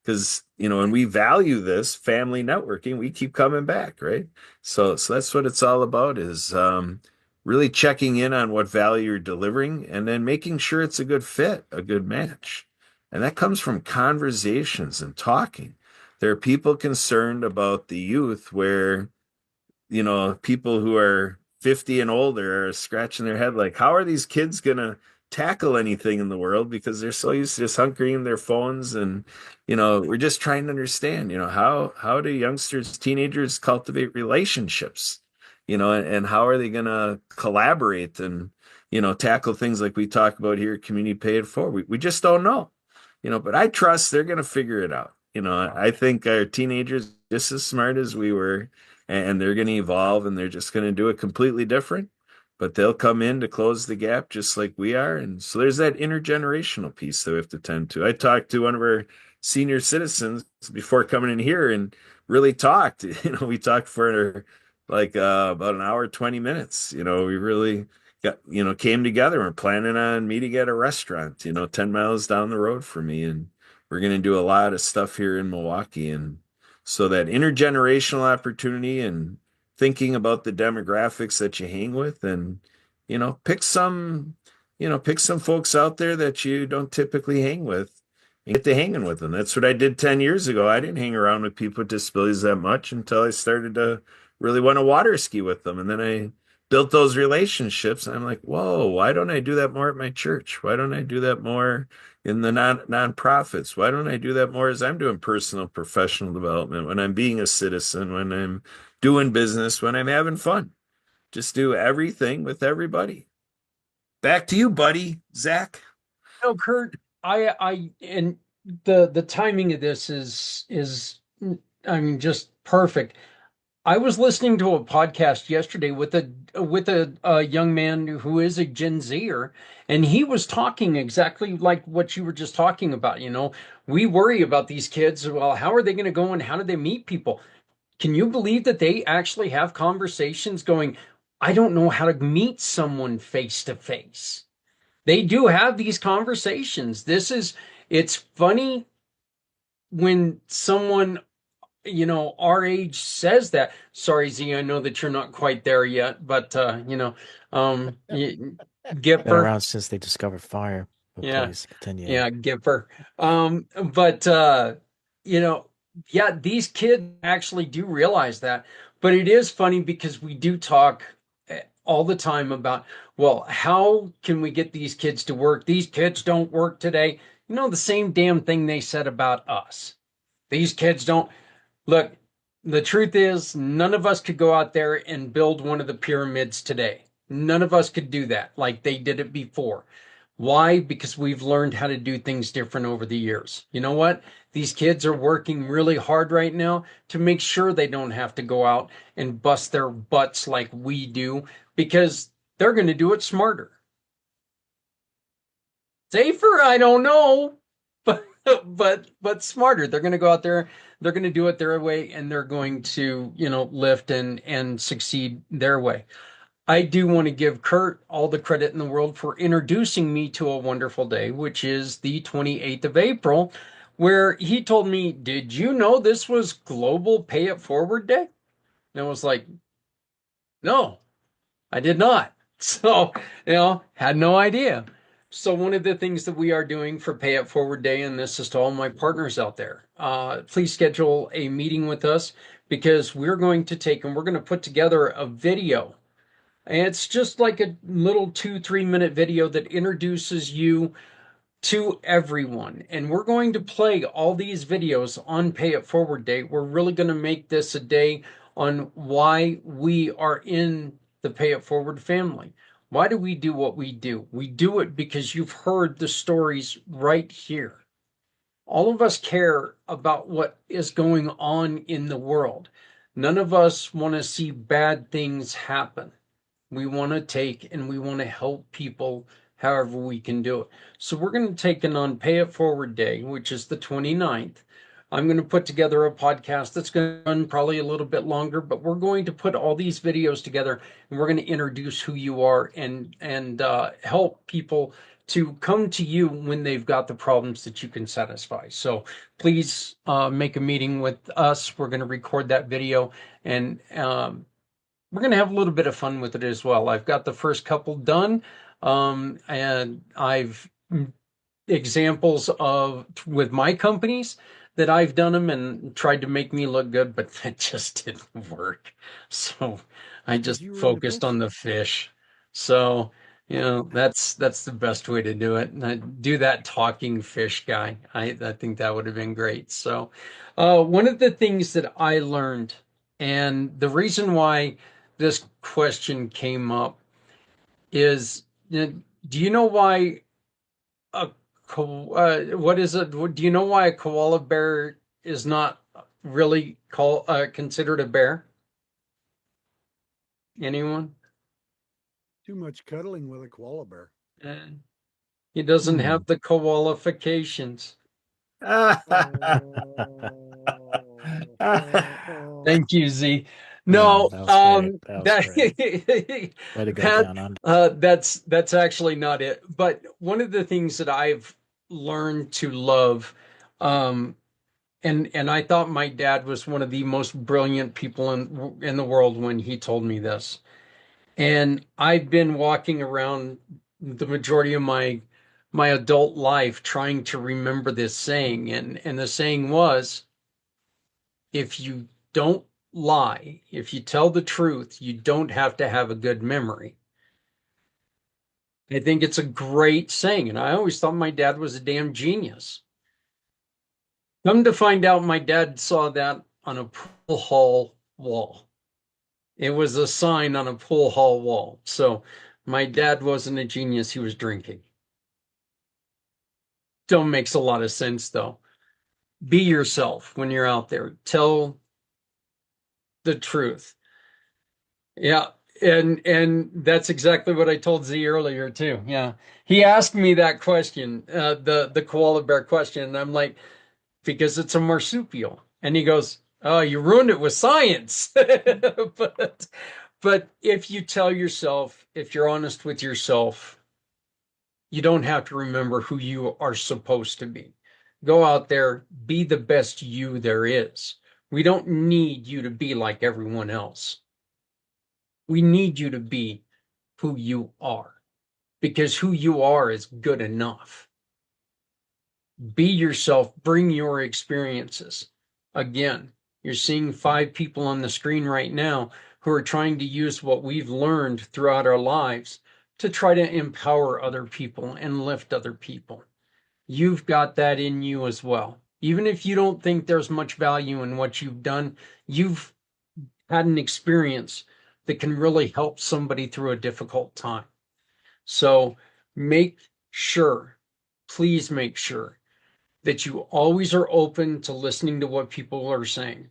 because and we value this family networking, we keep coming back, right? So that's what it's all about is really checking in on what value you're delivering and then making sure it's a good fit, a good match. And that comes from conversations and talking. There are people concerned about the youth where people who are 50 and older are scratching their head like, how are these kids gonna tackle anything in the world because they're so used to just hunkering in their phones. And we're just trying to understand, how do youngsters, teenagers cultivate relationships, and how are they gonna collaborate and tackle things like we talk about here at Community Pay It Forward. We just don't know, but I trust they're gonna figure it out. I think our teenagers just as smart as we were, and they're going to evolve, and they're just going to do it completely different, but they'll come in to close the gap just like we are. And so there's that intergenerational piece that we have to tend to. I talked to one of our senior citizens before coming in here and really talked. We talked for like about an hour, 20 minutes. We really got, came together. We're planning on meeting at a restaurant, 10 miles down the road from me. And we're going to do a lot of stuff here in Milwaukee. And so that intergenerational opportunity and thinking about the demographics that you hang with, and pick some folks out there that you don't typically hang with and get to hanging with them. That's what I did 10 years ago. I didn't hang around with people with disabilities that much until I started to really want to water ski with them. And then I built those relationships. And I'm like, whoa, why don't I do that more at my church? Why don't I do that more in the nonprofits? Why don't I do that more as I'm doing personal, professional development, when I'm being a citizen, when I'm doing business, when I'm having fun? Just do everything with everybody. Back to you, buddy, Zach. No, Kurt, I and the timing of this is I mean just perfect. I was listening to a podcast yesterday with a young man who is a Gen Zer, and he was talking exactly like what you were just talking about. We worry about these kids. Well, how are they going to go and how do they meet people? Can you believe that they actually have conversations going, I don't know how to meet someone face to face. They do have these conversations. It's funny when someone our age says that. Sorry, Z, I know that you're not quite there yet, but Been Gipper, around since they discovered fire. But yeah, please continue. yeah, Gipper. But you know, yeah, these kids actually do realize that. But it is funny because we do talk all the time about, well, how can we get these kids to work? These kids don't work today. The same damn thing they said about us. These kids don't. Look, the truth is, none of us could go out there and build one of the pyramids today. None of us could do that like they did it before. Why? Because we've learned how to do things different over the years. You know what? These kids are working really hard right now to make sure they don't have to go out and bust their butts like we do because they're going to do it smarter. Safer, I don't know, but but smarter. They're going to go out there, they're going to do it their way, and they're going to lift and succeed their way. I do want to give Kurt all the credit in the world for introducing me to a wonderful day, which is the 28th of April, where he told me, "Did you know this was Global Pay It Forward Day?" And I was like, "No, I did not." So, had no idea. So one of the things that we are doing for Pay It Forward Day, and this is to all my partners out there, please schedule a meeting with us because we're going to take and we're going to put together a video. And it's just like a little 2-3 minute video that introduces you to everyone. And we're going to play all these videos on Pay It Forward Day. We're really going to make this a day on why we are in the Pay It Forward family. Why do we do what we do? We do it because you've heard the stories right here. All of us care about what is going on in the world. None of us want to see bad things happen. We want to take and we want to help people however we can do it. So we're going to take it on Pay It Forward Day, which is the 29th. I'm going to put together a podcast that's going to run probably a little bit longer, but we're going to put all these videos together and we're going to introduce who you are and help people to come to you when they've got the problems that you can satisfy. So please make a meeting with us. We're going to record that video and we're going to have a little bit of fun with it as well. I've got the first couple done, and I've examples of with my companies that I've done them and tried to make me look good, but that just didn't work. So I Because just you were into focused fish? on the fish. So, that's the best way to do it. And I do that talking fish guy. I think that would have been great. So, one of the things that I learned, and the reason why this question came up is, do you know why a what is it? Do you know why a koala bear is not really considered a bear? Anyone? Too much cuddling with a koala bear. Uh, he doesn't Hmm. have the qualifications. Thank you, Z. Yeah, No, that was great. That was that great. Way to go, that down under. that's actually not it. But one of the things that I've learned to love, um, and I thought my dad was one of the most brilliant people in the world when he told me this. And I've been walking around the majority of my adult life trying to remember this saying, and the saying was, if you don't lie, if you tell the truth, you don't have to have a good memory. I think it's a great saying, and I always thought my dad was a damn genius. Come to find out, my dad saw that on a pool hall wall. It was a sign on a pool hall wall. So my dad wasn't a genius, he was drinking. Don't makes a lot of sense though. Be yourself when you're out there. Tell the truth. Yeah. And that's exactly what I told Z earlier too. Yeah. He asked me that question, the koala bear question, and I'm like, because it's a marsupial. And he goes, "Oh, you ruined it with science." But if you tell yourself, if you're honest with yourself, you don't have to remember who you are supposed to be. Go out there, be the best you there is. We don't need you to be like everyone else. We need you to be who you are because who you are is good enough. Be yourself, bring your experiences. Again, you're seeing 5 people on the screen right now who are trying to use what we've learned throughout our lives to try to empower other people and lift other people. You've got that in you as well. Even if you don't think there's much value in what you've done, you've had an experience that can really help somebody through a difficult time. So make sure, please make sure that you always are open to listening to what people are saying.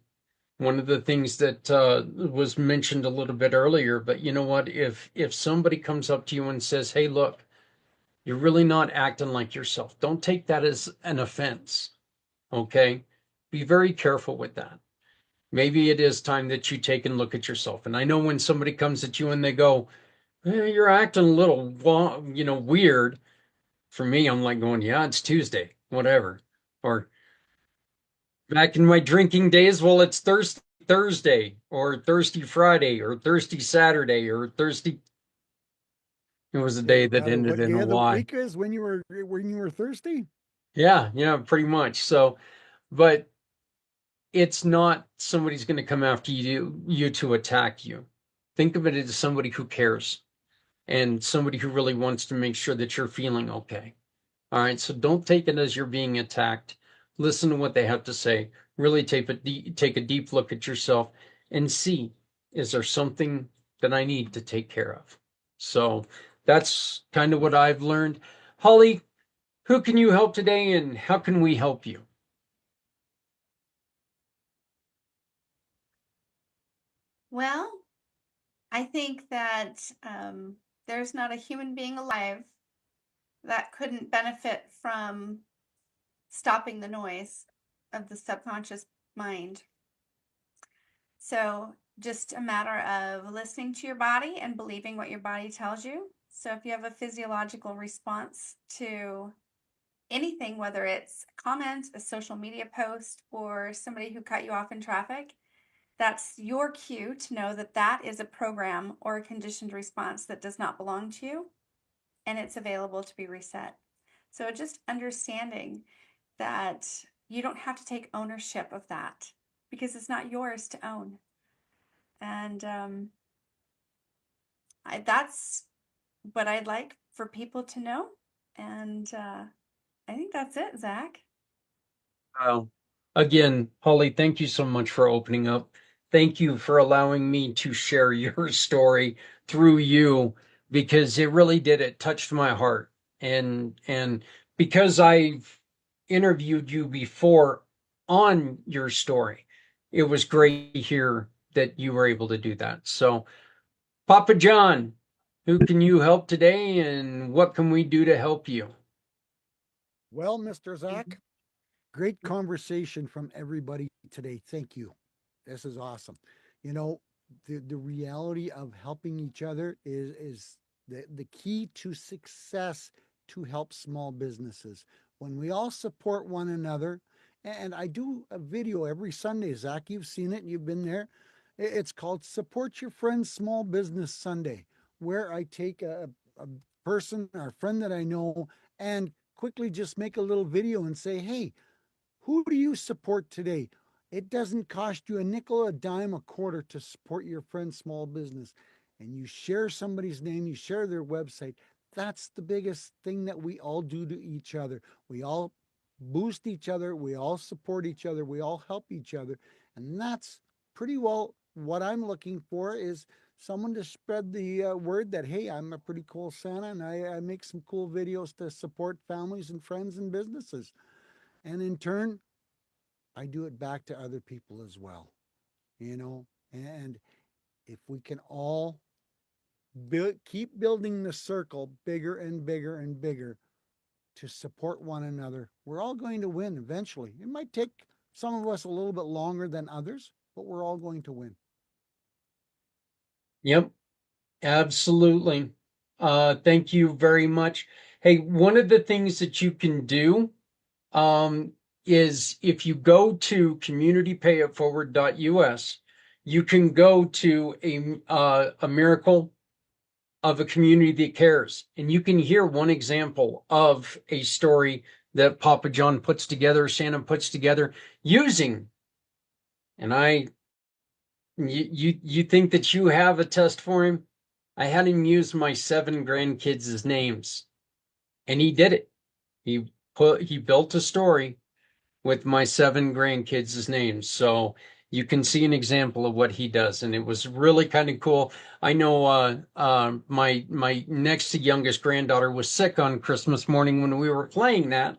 One of the things that was mentioned a little bit earlier, but you know what? If somebody comes up to you and says, "Hey, look, you're really not acting like yourself," don't take that as an offense. Okay, be very careful with that. Maybe it is time that you take and look at yourself. And I know when somebody comes at you and they go, "You're acting a little, weird." For me, I'm like going, "Yeah, it's Tuesday, whatever." Or back in my drinking days, well, it's Thursday, or Thirsty Friday, or Thirsty Saturday, or Thirsty. It was a Does day it that matter ended what in day a of the Y. week is when you were thirsty? Yeah, yeah, pretty much. So, but it's not somebody's going to come after you to attack you. Think of it as somebody who cares and somebody who really wants to make sure that you're feeling okay. All right, so don't take it as you're being attacked. Listen to what they have to say. Really take a deep look at yourself and see, is there something that I need to take care of? So that's kind of what I've learned. Holly, who can you help today and how can we help you? Well, I think that there's not a human being alive that couldn't benefit from stopping the noise of the subconscious mind. So, just a matter of listening to your body and believing what your body tells you. So, if you have a physiological response to anything, whether it's a comment, a social media post, or somebody who cut you off in traffic, that's your cue to know that that is a program or a conditioned response that does not belong to you and it's available to be reset. So just understanding that you don't have to take ownership of that because it's not yours to own. And that's what I'd like for people to know. And I think that's it, Zach. Wow. Again, Holly, thank you so much for opening up. Thank you for allowing me to share your story through you because it really did. It touched my heart. And because I've interviewed you before on your story, it was great to hear that you were able to do that. So, Papa John, who can you help today and what can we do to help you? Well, Mr. Zach, great conversation from everybody today. Thank you. This is awesome. You know, the reality of helping each other is the key to success to help small businesses. When we all support one another, and I do a video every Sunday, Zach, you've seen it, you've been there. It's called Support Your Friend's Small Business Sunday, where I take a person or a friend that I know and quickly just make a little video and say, hey, who do you support today? It doesn't cost you a nickel, a dime, a quarter to support your friend's small business. And you share somebody's name, you share their website. That's the biggest thing that we all do to each other. We all boost each other, we all support each other, we all help each other. And that's pretty well what I'm looking for is someone to spread the word that, hey, I'm a pretty cool Santa and I make some cool videos to support families and friends and businesses. And in turn, I do it back to other people as well, you know. And if we can all keep building the circle bigger and bigger and bigger to support one another, we're all going to win eventually. It might take some of us a little bit longer than others, but we're all going to win. Yep. Absolutely. Thank you very much. Hey, one of the things that you can do um, is if you go to communitypayitforward.us, you can go to a miracle of a community that cares, and you can hear one example of a story that Papa John puts together, Shannon puts together using, and you think that you have a test for him? I had him use my 7 grandkids' names, and he did it. He built a story with my 7 grandkids' names. So you can see an example of what he does, and it was really kind of cool. I know my next to youngest granddaughter was sick on Christmas morning when we were playing that,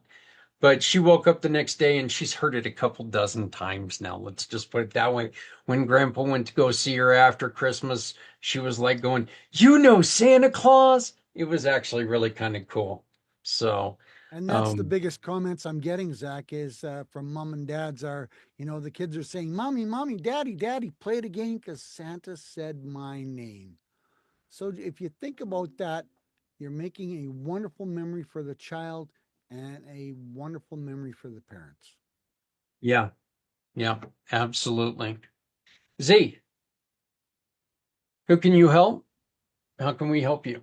but she woke up the next day and she's heard it a couple dozen times now. Let's just put it that way. When Grandpa went to go see her after Christmas, she was like going, "You know Santa Claus?" It was actually really kind of cool. So, And that's the um, biggest comments I'm getting, Zach, is from mom and dads are, you know, the kids are saying, Mommy, Mommy, Daddy, Daddy, play it again because Santa said my name. So if you think about that, you're making a wonderful memory for the child and a wonderful memory for the parents. yeah, yeah, absolutely. Z, who can you help? How can we help you?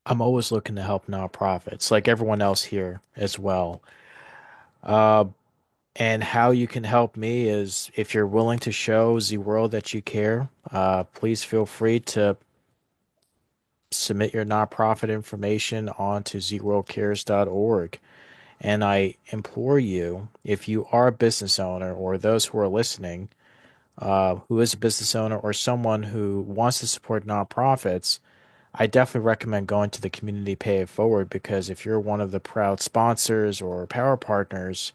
I'm always looking to help nonprofits, like everyone else here as well. Uh, and how you can help me is if you're willing to show the world that you care, please feel free to submit your nonprofit information onto zerocares.org. And I implore you, if you are a business owner or those who are listening, who is a business owner or someone who wants to support nonprofits, I definitely recommend going to the Community Pay It Forward because if you're one of the proud sponsors or power partners,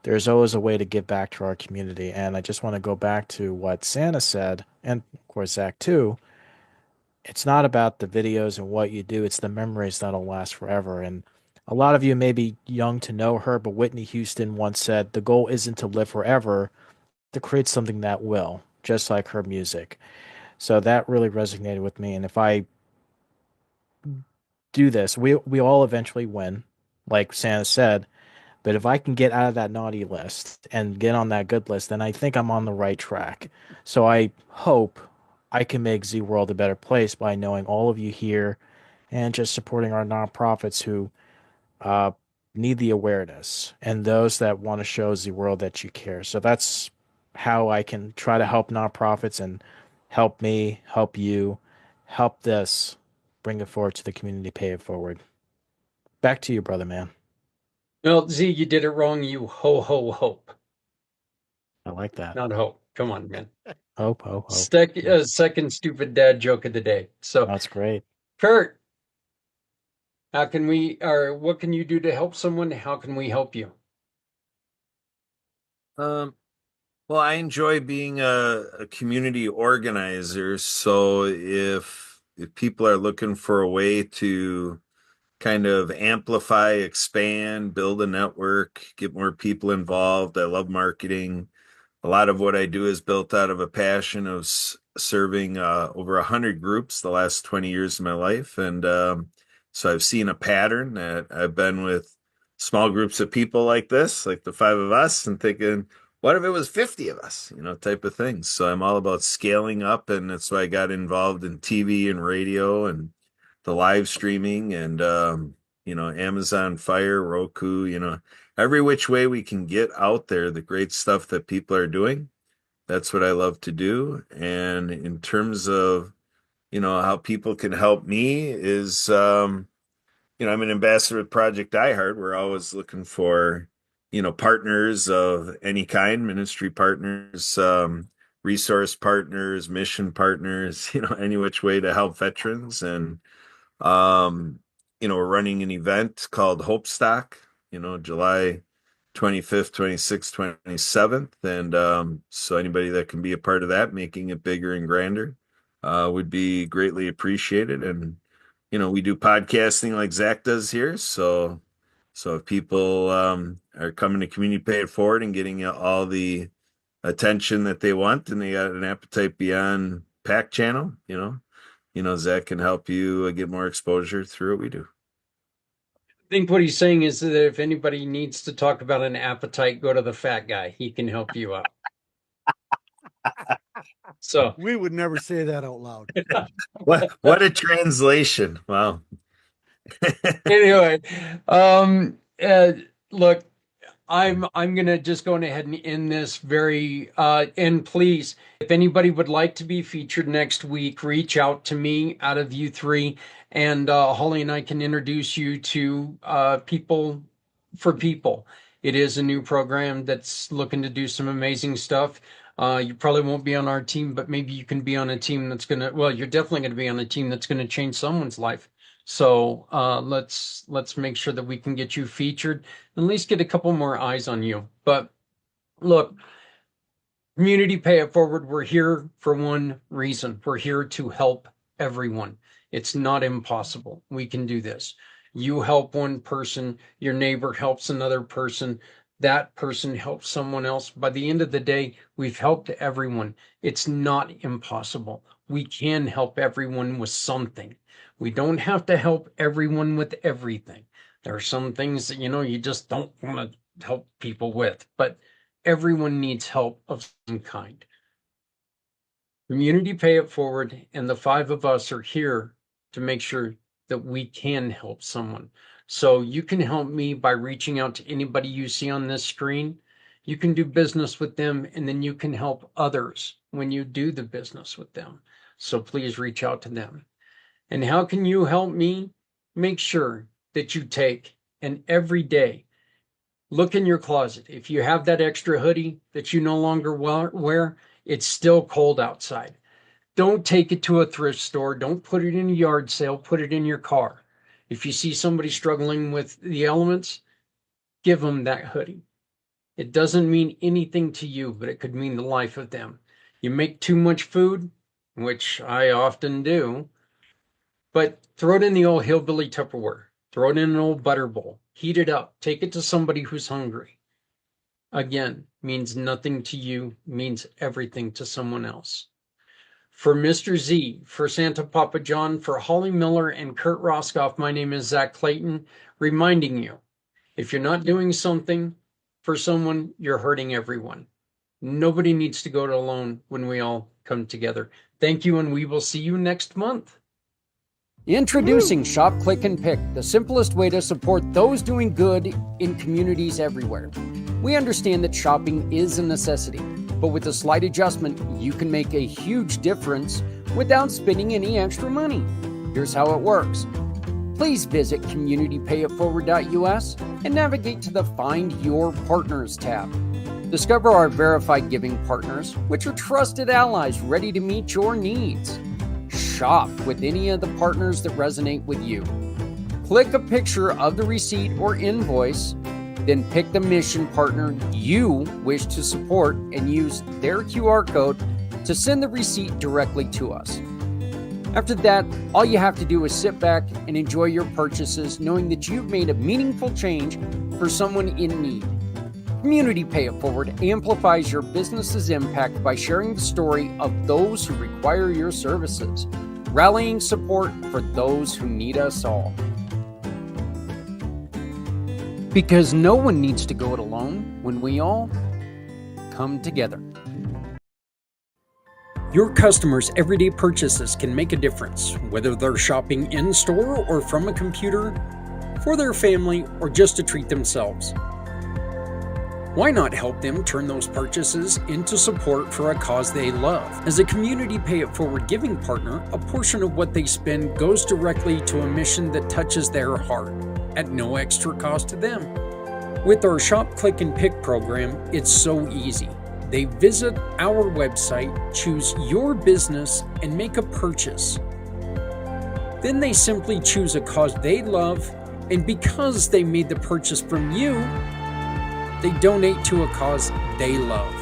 there's always a way to give back to our community. And I just want to go back to what Santa said, and of course, Zach too. It's not about the videos and what you do, it's the memories that'll last forever. And a lot of you may be young to know her, but Whitney Houston once said, the goal isn't to live forever, to create something that will, just like her music. So that really resonated with me. And if I do this, we all eventually win, like Santa said. But if I can get out of that naughty list and get on that good list, then I think I'm on the right track. So I hope I can make Z World a better place by knowing all of you here and just supporting our nonprofits who uh, need the awareness and those that want to show the world that you care. So that's how I can try to help nonprofits and help me, help you, help this, bring it forward to the community, pay it forward. Back to you, brother man. Well, Z, you did it wrong. You hope, I like that. not hope. Come on, man. Hope, hope, hope. Second stupid dad joke of the day. So, That's great. Kurt, how can we, or what can you do to help someone? How can we help you? Well, I enjoy being a community organizer. So if people are looking for a way to kind of amplify, expand, build a network, get more people involved, I love marketing. A lot of what I do is built out of a passion of serving over 100 groups the last 20 years of my life. And so I've seen a pattern that I've been with small groups of people like this, like the five of us, and thinking, what if it was 50 of us, type of things. So I'm all about scaling up. And that's why I got involved in TV and radio and the live streaming and, Amazon Fire, Roku, every which way we can get out there, the great stuff that people are doing. That's what I love to do. And in terms of, how people can help me is, I'm an ambassador with Project iHeart. We're always looking for, partners of any kind, ministry partners, resource partners, mission partners, any which way to help veterans. And um, we're running an event called Hope Stock, July 25th, 26th, 27th. And so anybody that can be a part of that, making it bigger and grander, would be greatly appreciated. And, we do podcasting like Zach does here. So if people are coming to Community Pay It Forward and getting all the attention that they want and they got an appetite beyond Pack Channel, Zach can help you get more exposure through what we do. I think what he's saying is that if anybody needs to talk about an appetite, go to the fat guy. He can help you out. So We would never say that out loud. What a translation. Wow. anyway, look, I'm gonna just go ahead and end this very and please, if anybody would like to be featured next week, reach out to me out of you three, and Holly and I can introduce you to people for people. It is a new program that's looking to do some amazing stuff. You probably won't be on our team, but maybe you can be on a team that's well, you're definitely gonna be on a team that's gonna change someone's life. So let's make sure that we can get you featured, at least get a couple more eyes on you. But look, Community Pay It Forward, we're here for one reason. We're here to help everyone. It's not impossible. We can do this. You help one person, your neighbor helps another person, that person helps someone else. By the end of the day, we've helped everyone. It's not impossible. We can help everyone with something. We don't have to help everyone with everything. There are some things that, you just don't want to help people with, but everyone needs help of some kind. Community Pay It Forward and the five of us are here to make sure that we can help someone. So you can help me by reaching out to anybody you see on this screen. You can do business with them, and then you can help others when you do the business with them. So please reach out to them. And how can you help me? Make sure that you take and every day look in your closet. If you have that extra hoodie that you no longer wear, it's still cold outside. Don't take it to a thrift store. Don't put it in a yard sale. Put it in your car. If you see somebody struggling with the elements, give them that hoodie. It doesn't mean anything to you, but it could mean the life of them. You make too much food, which I often do, but throw it in the old hillbilly Tupperware. Throw it in an old butter bowl. Heat it up. Take it to somebody who's hungry. Again, means nothing to you, means everything to someone else. For Mr. Z, for Santa Papa John, for Holly Miller and Kurt Roskoff, my name is Zach Clayton, reminding you, if you're not doing something for someone, you're hurting everyone. Nobody needs to go it alone when we all come together. Thank you, and we will see you next month. Introducing Shop, Click, and Pick, the simplest way to support those doing good in communities everywhere. We understand that shopping is a necessity, but with a slight adjustment, you can make a huge difference without spending any extra money. Here's how it works. Please visit communitypayitforward.us and navigate to the Find Your Partners tab. Discover our verified giving partners, which are trusted allies ready to meet your needs. Shop with any of the partners that resonate with you. Click a picture of the receipt or invoice, then pick the mission partner you wish to support and use their QR code to send the receipt directly to us. After that, all you have to do is sit back and enjoy your purchases, knowing that you've made a meaningful change for someone in need. Community Pay It Forward amplifies your business's impact by sharing the story of those who require your services, rallying support for those who need us all. Because no one needs to go it alone when we all come together. Your customers' everyday purchases can make a difference, whether they're shopping in store or from a computer, for their family, or just to treat themselves. Why not help them turn those purchases into support for a cause they love? As a Community Pay It Forward giving partner, a portion of what they spend goes directly to a mission that touches their heart, at no extra cost to them. With our Shop, Click, and Pick program, it's so easy. They visit our website, choose your business, and make a purchase. Then they simply choose a cause they love, and because they made the purchase from you, they donate to a cause they love.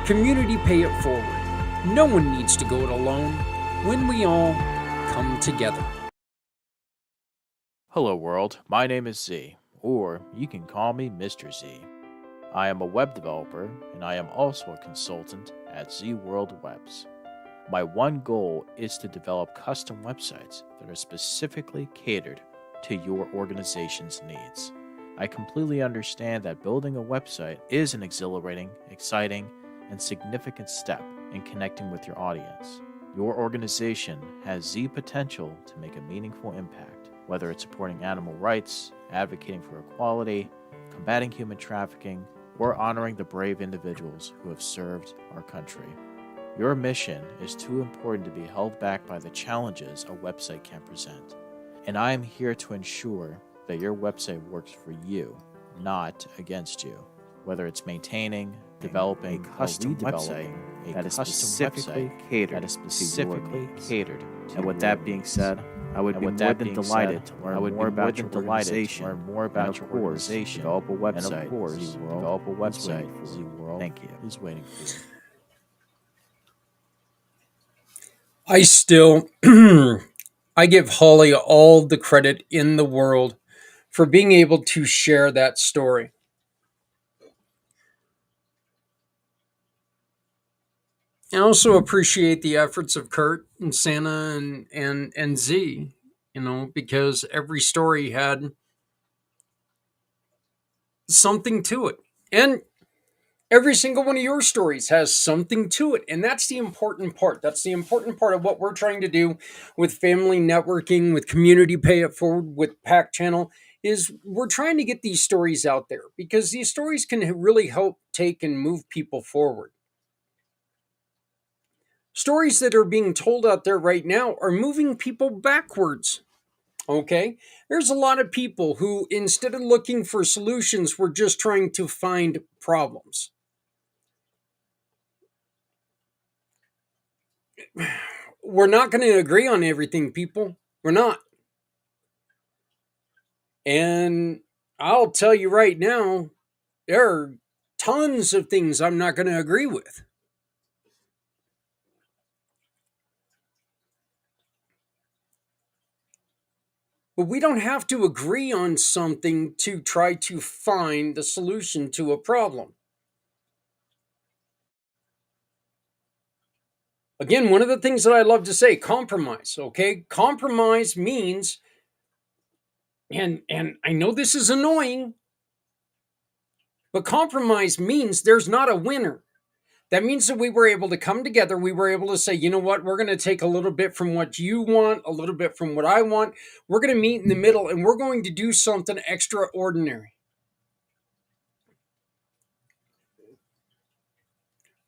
Community Pay It Forward. No one needs to go it alone when we all come together. Hello, world. My name is Z, or you can call me Mr. Z. I am a web developer, and I am also a consultant at Z World Webs. My one goal is to develop custom websites that are specifically catered to your organization's needs. I completely understand that building a website is an exhilarating, exciting, and significant step in connecting with your audience. Your organization has Z potential to make a meaningful impact, whether it's supporting animal rights, advocating for equality, combating human trafficking, or honoring the brave individuals who have served our country. Your mission is too important to be held back by the challenges a website can present. And I am here to ensure that your website works for you, not against you. Whether it's maintaining, developing, a custom website that is specifically catered to and with that being said, I would be more than delighted to learn more about your organization, develop a website, Z World. Thank you. Is waiting for you. I still, I give Holly all the credit in the world for being able to share that story. I also appreciate the efforts of Kurt and Santa and Z, because every story had something to it. And every single one of your stories has something to it. And that's the important part. That's the important part of what we're trying to do with family networking, with Community Pay It Forward, with Pack Channel, is we're trying to get these stories out there because these stories can really help take and move people forward. Stories that are being told out there right now are moving people backwards. Okay? There's a lot of people who, instead of looking for solutions, were just trying to find problems. We're not going to agree on everything, people. We're not. And I'll tell you right now, there are tons of things I'm not going to agree with. But we don't have to agree on something to try to find the solution to a problem. Again, one of the things that I love to say, compromise, okay? Compromise means, and I know this is annoying, but compromise means there's not a winner. That means that we were able to come together. We were able to say, you know what, we're going to take a little bit from what you want, a little bit from what I want. We're going to meet in the middle, and we're going to do something extraordinary.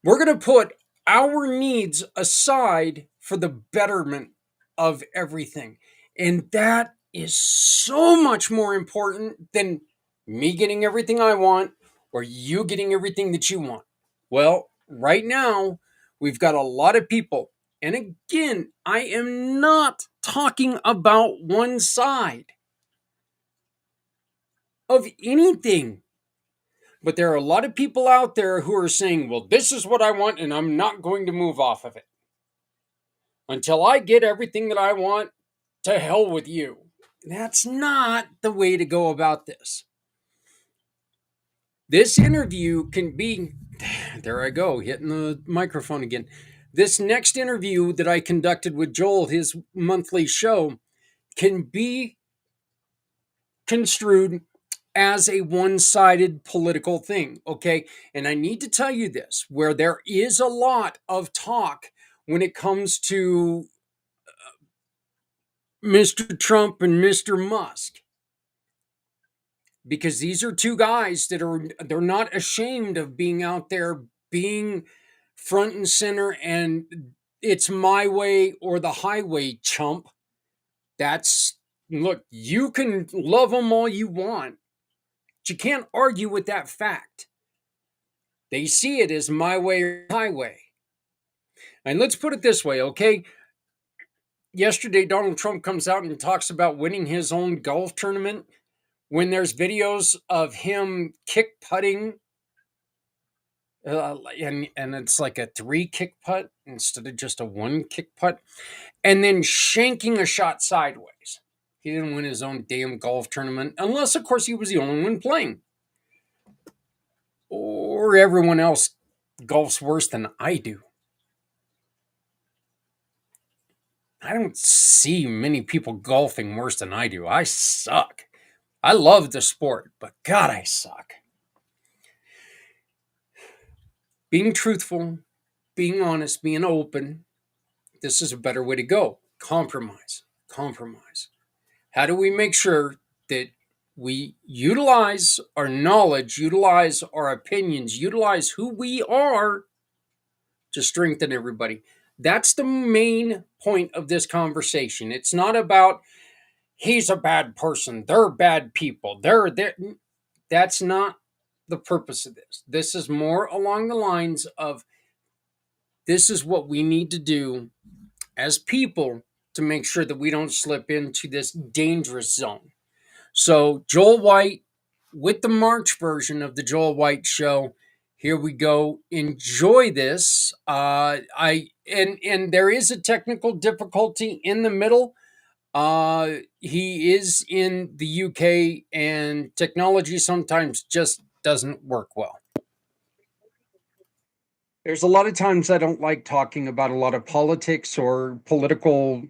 We're going to put our needs aside for the betterment of everything. And that is so much more important than me getting everything I want or you getting everything that you want. Well, right now, we've got a lot of people. And again, I am not talking about one side of anything. But there are a lot of people out there who are saying, well, this is what I want, and I'm not going to move off of it until I get everything that I want. To hell with you. That's not the way to go about this. This interview can be, there I go, hitting the microphone again. This next interview that I conducted with Joel, his monthly show, can be construed as a one-sided political thing, okay? And I need to tell you this, where there is a lot of talk when it comes to Mr. Trump and Mr. Musk, because these are two guys that they're not ashamed of being out there, being front and center, and it's my way or the highway, chump. That's, look, you can love them all you want, but you can't argue with that fact. They see it as my way or highway. And let's put it this way, okay? Yesterday, Donald Trump comes out and talks about winning his own golf tournament when there's videos of him kick putting, and it's like a 3 kick putt instead of just a 1 kick putt, and then shanking a shot sideways. He didn't win his own damn golf tournament, unless, of course, he was the only one playing. Or everyone else golfs worse than I do. I don't see many people golfing worse than I do. I suck. I love the sport, but God, I suck. Being truthful, being honest, being open, this is a better way to go. Compromise. How do we make sure that we utilize our knowledge, utilize our opinions, utilize who we are to strengthen everybody? That's the main point of this conversation. It's not about he's a bad person, they're bad people, they're there. That's not the purpose of this. This is more along the lines of this is what we need to do as people to make sure that we don't slip into this dangerous zone. So Joel White with the March version of the Joel White Show. Here we go. Enjoy this. And there is a technical difficulty in the middle. He is in the UK, and technology sometimes just doesn't work well. There's a lot of times I don't like talking about a lot of politics or political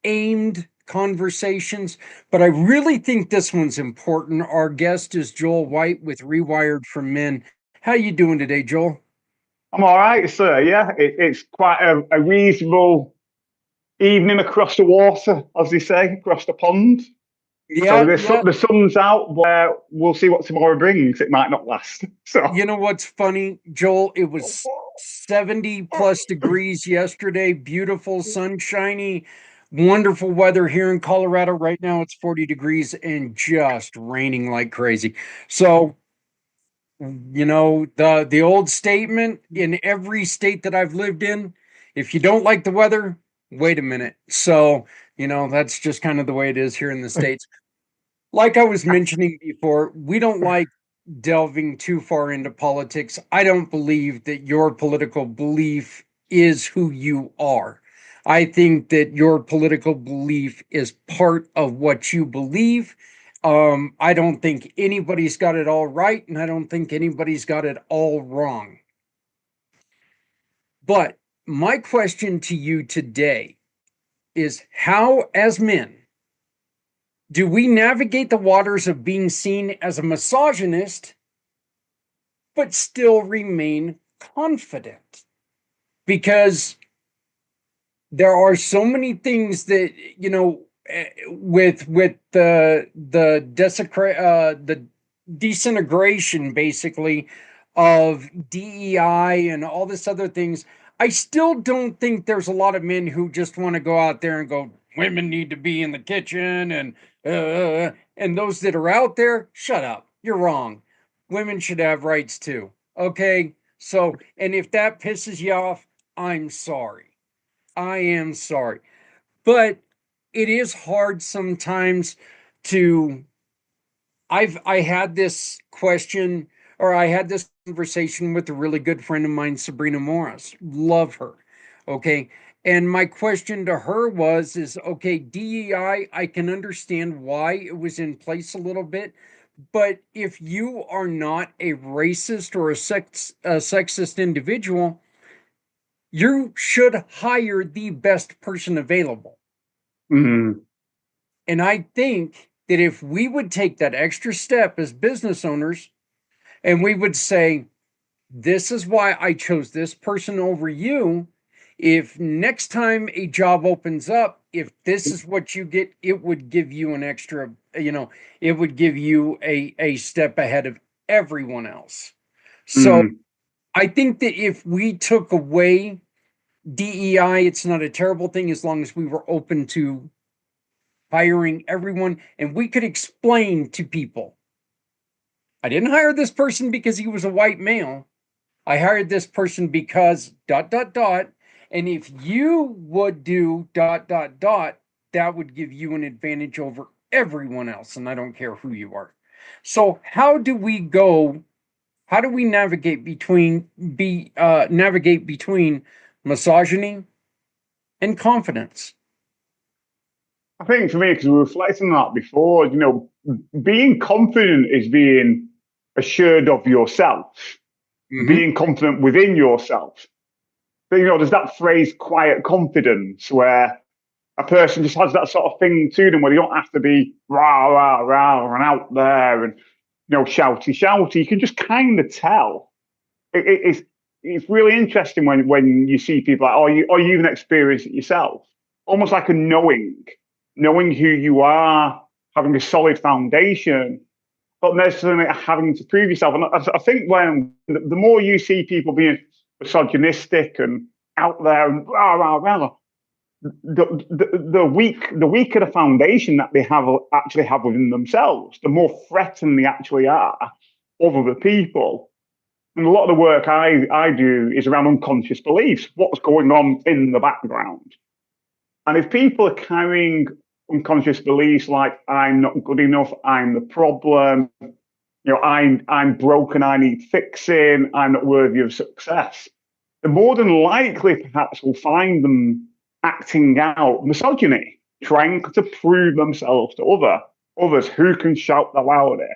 aimed conversations, but I really think this one's important. Our guest is Joel White with Rewired for Men. How you doing today, Joel? I'm all right, sir. Yeah, it's quite a reasonable evening across the water, as they say, across the pond. So the sun's out, but we'll see what tomorrow brings. It might not last. So you know what's funny, Joel? It was 70 plus degrees yesterday, beautiful, sunshiny, wonderful weather here in Colorado. Right now it's 40 degrees and just raining like crazy. So, you know, the old statement in every state that I've lived in, if you don't like the weather, wait a minute. So, you know, that's just kind of the way it is here in the States. Like I was mentioning before, we don't like delving too far into politics. I don't believe that your political belief is who you are. I think that your political belief is part of what you believe. I don't think anybody's got it all right, and I don't think anybody's got it all wrong. But my question to you today is how, as men, do we navigate the waters of being seen as a misogynist but still remain confident, because there are so many things that, with the disintegration basically of DEI and all this other things. I still don't think there's a lot of men who just want to go out there and go, women need to be in the kitchen, and those that are out there, shut up. You're wrong. Women should have rights too. Okay? So, and if that pisses you off, I'm sorry. I am sorry. But it is hard sometimes to I had this question, or I had this conversation with a really good friend of mine, Sabrina Morris. Love her. Okay. And my question to her is okay, DEI, I can understand why it was in place a little bit, but if you are not a racist or a sexist individual, you should hire the best person available. Mm. And I think that if we would take that extra step as business owners and we would say, this is why I chose this person over you. If next time a job opens up, if this is what you get, it would give you an extra, it would give you a step ahead of everyone else. So I think that if we took away DEI, it's not a terrible thing as long as we were open to hiring everyone and we could explain to people, I didn't hire this person because he was a white male. I hired this person because ... And if you would do ... that would give you an advantage over everyone else. And I don't care who you are. So how do we navigate between misogyny and confidence? I think for me, because we were reflecting on that before, being confident is being assured of yourself, being confident within yourself. But, there's that phrase, quiet confidence, where a person just has that sort of thing to them where you don't have to be rah, rah, rah, and out there and, shouty, shouty. You can just kind of tell. It's really interesting when you see people like, or you even experience it yourself, almost like a knowing who you are, having a solid foundation, not necessarily having to prove yourself. And I think when the more you see people being misogynistic and out there and rah, rah, rah, the weaker the foundation that they actually have within themselves, the more threatened they actually are of other people. And a lot of the work I do is around unconscious beliefs, what's going on in the background. And if people are carrying unconscious beliefs like I'm not good enough, I'm the problem, I'm broken, I need fixing, I'm not worthy of success, the more than likely perhaps we'll find them acting out misogyny, trying to prove themselves to others who can shout the loudest.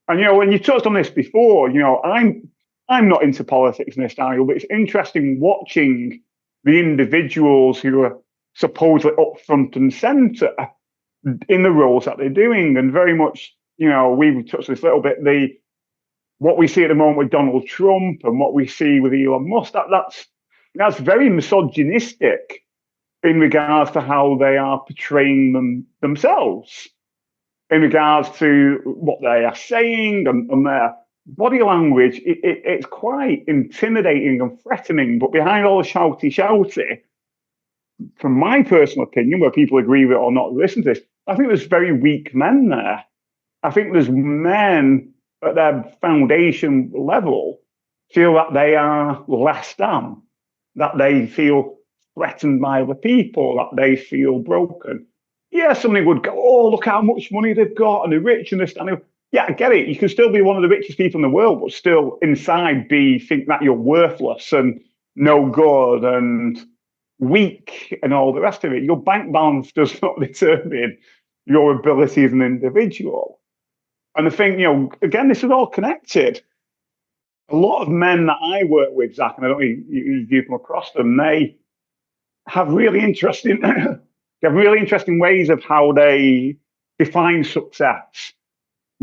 And when you touched on this before, I'm not into politics in this style, but it's interesting watching the individuals who are supposedly up front and centre in the roles that they're doing. And very much, we've touched this a little bit, what we see at the moment with Donald Trump and what we see with Elon Musk, that's very misogynistic in regards to how they are portraying themselves, in regards to what they are saying and their body language. It's quite intimidating and threatening. But behind all the shouty, from my personal opinion, where people agree with it or not listen to this, I think there's very weak men there. I think there's men at their foundation level feel that they are less than, that they feel threatened by other people, that they feel broken. Yeah, somebody would go, oh, look how much money they've got and they're rich and this. Yeah, I get it. You can still be one of the richest people in the world, but still inside think that you're worthless and no good and weak and all the rest of it. Your bank balance does not determine your ability as an individual. And I think, again, this is all connected. A lot of men that I work with, Zach, and I don't know if you come across them, they have really interesting, ways of how they define success.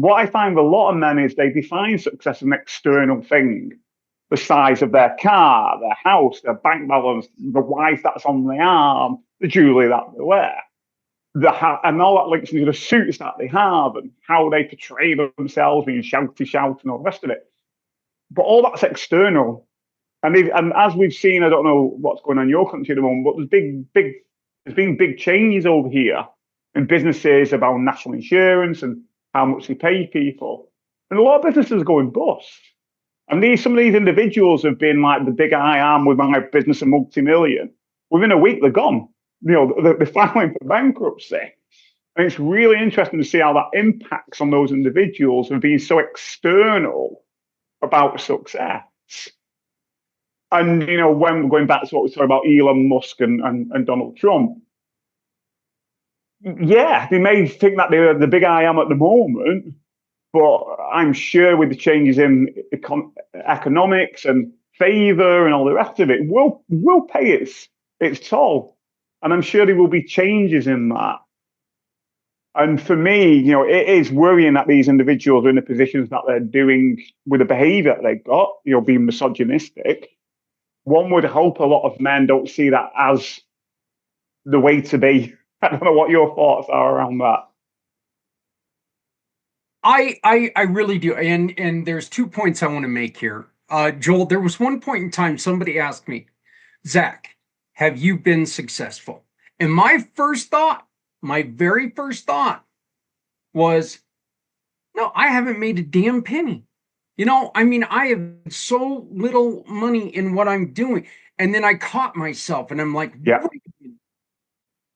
what I find with a lot of men is they define success as an external thing. The size of their car, their house, their bank balance, the wife that's on the arm, the jewelry that they wear, and all that links into the suits that they have and how they portray themselves, being shout and all the rest of it. But all that's external. And as we've seen, I don't know what's going on in your country at the moment, but there's been big changes over here in businesses about national insurance and how much they pay people. And a lot of businesses are going bust. And some of these individuals have been like the big I am with my business of multi-million. Within a week, they're gone. They're filing for bankruptcy. And it's really interesting to see how that impacts on those individuals of being so external about success. And, when we're going back to what we talked about Elon Musk and Donald Trump, yeah, they may think that they're the big I am at the moment, but I'm sure with the changes in economics and favor and all the rest of it, will pay its toll. And I'm sure there will be changes in that. And for me, it is worrying that these individuals are in the positions that they're doing with the behavior that they've got, being misogynistic. One would hope a lot of men don't see that as the way to be. I don't know what your thoughts are around that. I really do. And there's 2 points I want to make here. Joel, there was one point in time somebody asked me, Zach, have you been successful? And my very first thought was, no, I haven't made a damn penny. I have so little money in what I'm doing. And then I caught myself and I'm like, yeah.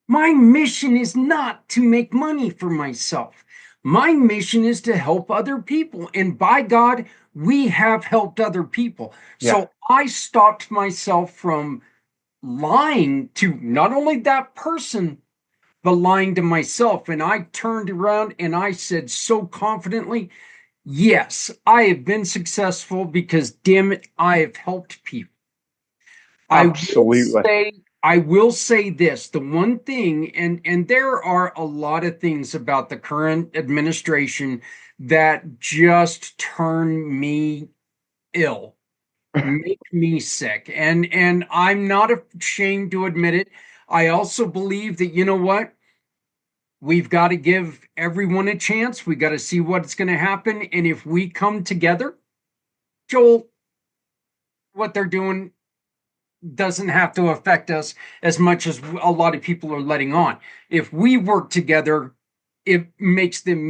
My mission is not to make money for myself. My mission is to help other people. And by God, we have helped other people. Yeah. So I stopped myself from lying to not only that person, but lying to myself. And I turned around and I said so confidently, yes, I have been successful because, damn it, I have helped people. Absolutely. I will say this, the one thing, and there are a lot of things about the current administration that just turn me ill, make me sick. And I'm not ashamed to admit it. I also believe that, you know what? We've got to give everyone a chance. We got to see what's going to happen. And if we come together, Joel, what they're doing doesn't have to affect us as much as a lot of people are letting on. If we work together, it makes them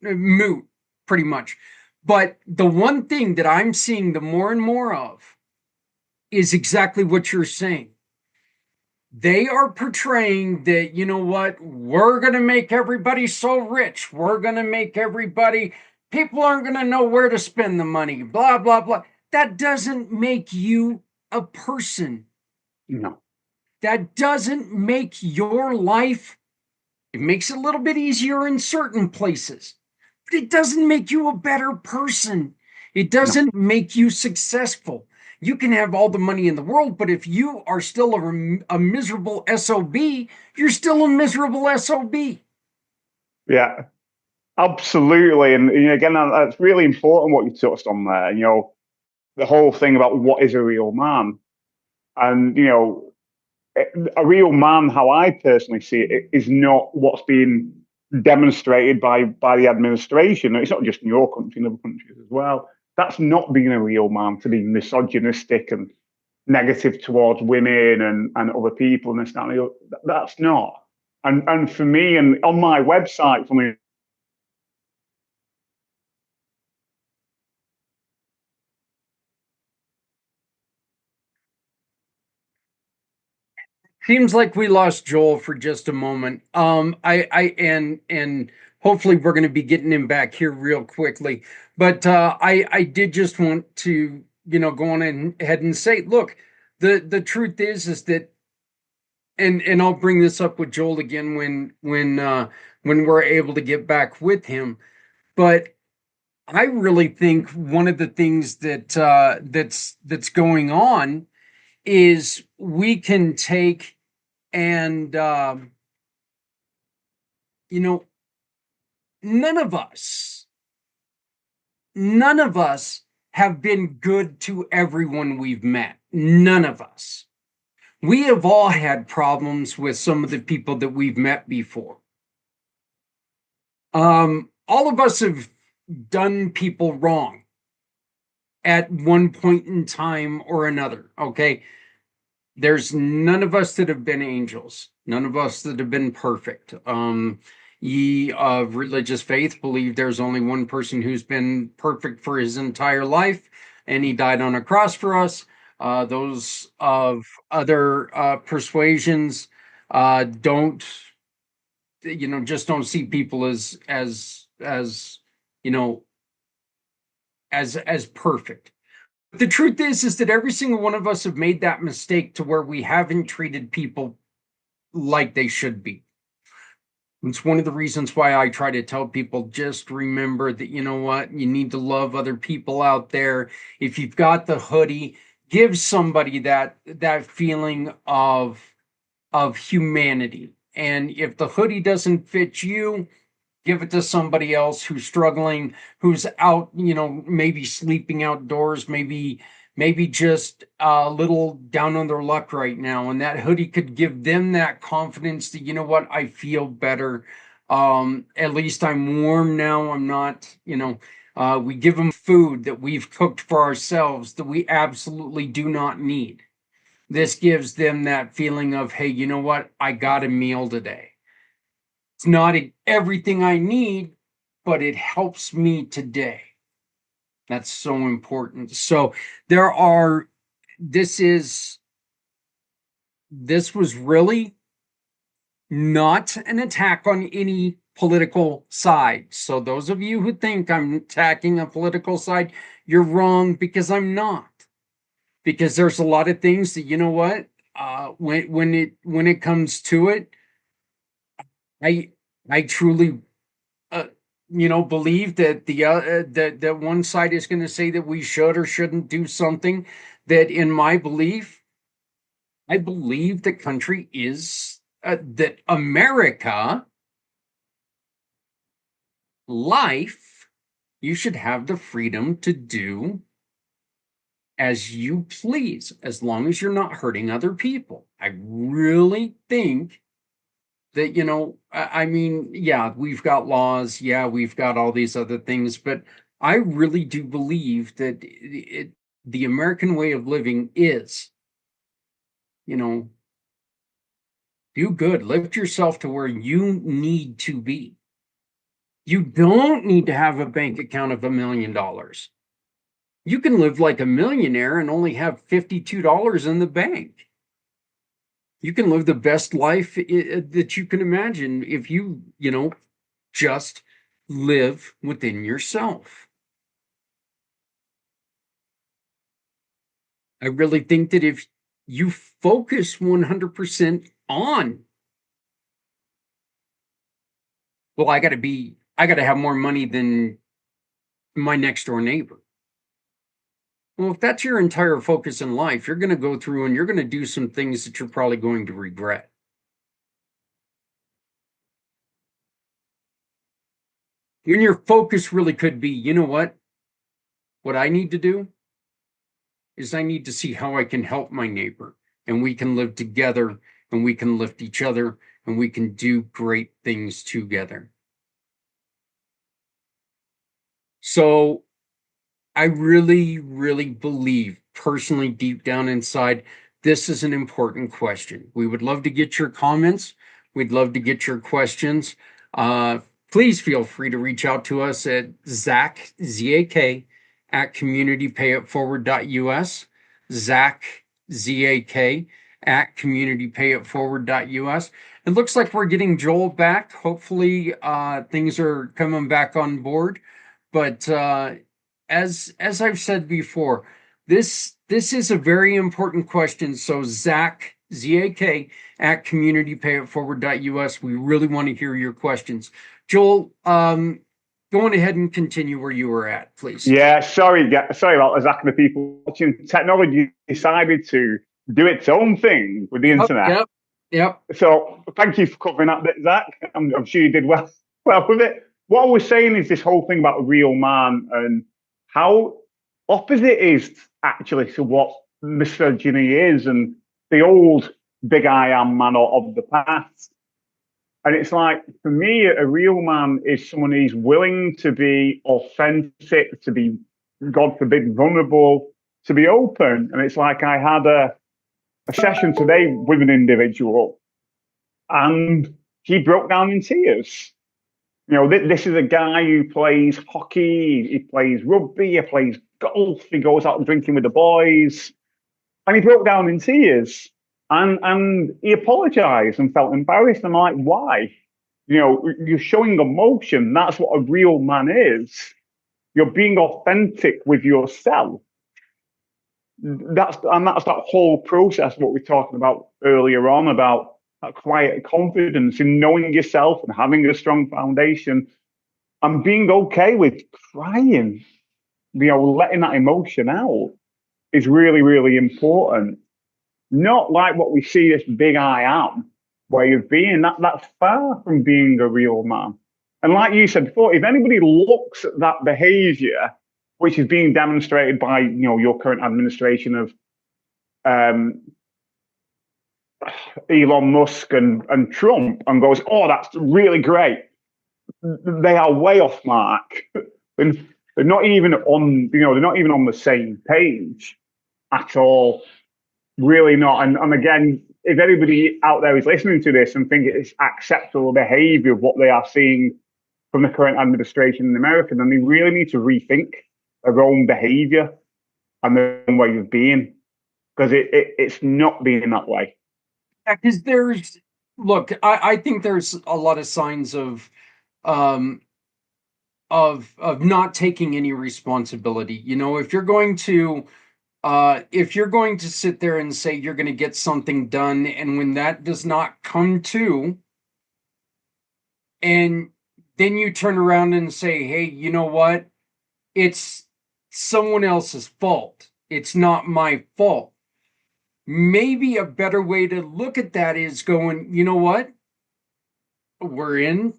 moot, pretty much. But the one thing that I'm seeing the more and more of is exactly what you're saying. They are portraying that, you know what, we're going to make everybody so rich. We're going to make people aren't going to know where to spend the money, blah, blah, blah. That doesn't make you a person. No. That doesn't make your life, it makes it a little bit easier in certain places, but it doesn't make you a better person. It doesn't make you successful. You can have all the money in the world, but if you are still a miserable SOB, you're still a miserable SOB. Yeah, absolutely. And again, that's really important what you touched on there. The whole thing about what is a real man. And, a real man, how I personally see it, is not what's being demonstrated by the administration. It's not just in your country, in other countries as well. That's not being a real man, to be misogynistic and negative towards women and other people and this, that, and the other. That's not. And for me, and on my website, for me, Seems like we lost Joel for just a moment. And hopefully we're going to be getting him back here real quickly. But I did just want to, go on ahead and say, look, the truth is that, and I'll bring this up with Joel again when we're able to get back with him. But I really think one of the things that's going on is we can take and none of us none of us have been good to everyone we've met. None of us. We have all had problems with some of the people that we've met before. All of us have done people wrong at one point in time or another. Okay. There's none of us that have been angels, none of us that have been perfect. Ye of religious faith believe there's only one person who's been perfect for his entire life, and he died on a cross for us. Those of other persuasions don't, just don't see people as you know as perfect. The truth is that every single one of us have made that mistake to where we haven't treated people like they should be. It's one of the reasons why I try to tell people, just remember that, you know what, you need to love other people out there. If you've got the hoodie, give somebody that feeling of humanity. And if the hoodie doesn't fit you, give it to somebody else who's struggling, who's out, maybe sleeping outdoors, maybe just a little down on their luck right now. And that hoodie could give them that confidence that, you know what, I feel better. At least I'm warm now. I'm not, we give them food that we've cooked for ourselves that we absolutely do not need. This gives them that feeling of, hey, you know what, I got a meal today. It's not everything I need, but it helps me today. That's so important. So this was really not an attack on any political side. So those of you who think I'm attacking a political side, you're wrong, because I'm not. Because there's a lot of things that, you know what, when it comes to it, I truly believe that that one side is going to say that we should or shouldn't do something. That in my belief, I believe the country is that America life, you should have the freedom to do as you please, as long as you're not hurting other people. I really think that, I mean, yeah, we've got laws, yeah, we've got all these other things, but I really do believe that the American way of living is, do good, lift yourself to where you need to be. You don't need to have a bank account of $1 million. You can live like a millionaire and only have $52 in the bank. You can live the best life that you can imagine if you, just live within yourself. I really think that if you focus 100% on, well, I got to have more money than my next door neighbor. Well, if that's your entire focus in life, you're going to go through and you're going to do some things that you're probably going to regret. When your focus really could be, you know what? What I need to do is I need to see how I can help my neighbor, and we can live together, and we can lift each other, and we can do great things together. So I really, really believe, personally, deep down inside, this is an important question. We would love to get your comments. We'd love to get your questions. Please feel free to reach out to us at Zach, Z-A-K, at communitypayitforward.us. Zach, Z-A-K, at communitypayitforward.us. It looks like we're getting Joel back. Hopefully, things are coming back on board. But as I've said before, this is a very important question. So Zach, Z-A-K, at communitypayitforward.us. We really want to hear your questions. Joel, going ahead and continue where you were at, please. Yeah, sorry about Zach and the people watching. Technology decided to do its own thing with the internet. Yep. So thank you for covering that bit, Zach. I'm sure you did well with it. What I was saying is this whole thing about a real man and how opposite is actually to what misogyny is and the old big I am man of the past. And it's like, for me, a real man is someone who's willing to be authentic, to be, God forbid, vulnerable, to be open. And it's like I had a session today with an individual and he broke down in tears. You know, this is a guy who plays hockey, he plays rugby, he plays golf, he goes out drinking with the boys. And he broke down in tears. And he apologized and felt embarrassed. I'm like, why? You know, you're showing emotion. That's what a real man is. You're being authentic with yourself. That's that whole process, what we are talking about earlier on, about that quiet confidence in knowing yourself and having a strong foundation and being okay with crying, you know, letting that emotion out is really, really important. Not like what we see this big I am way of being. That's far from being a real man. And like you said before, if anybody looks at that behavior, which is being demonstrated by, you know, your current administration of Elon Musk and Trump, and goes, oh, that's really great, they are way off mark. They're not even on, you know, they're not even on the same page at all. Really not. And again, if anybody out there is listening to this and think it's acceptable behavior of what they are seeing from the current administration in America, then they really need to rethink their own behavior and their own way of being, because it's not being that way. Because I think there's a lot of signs of not taking any responsibility. You know, if you're going to sit there and say you're going to get something done, and when that does not come to, and then you turn around and say, hey, you know what? It's someone else's fault. It's not my fault. Maybe a better way to look at that is going, you know what? We're in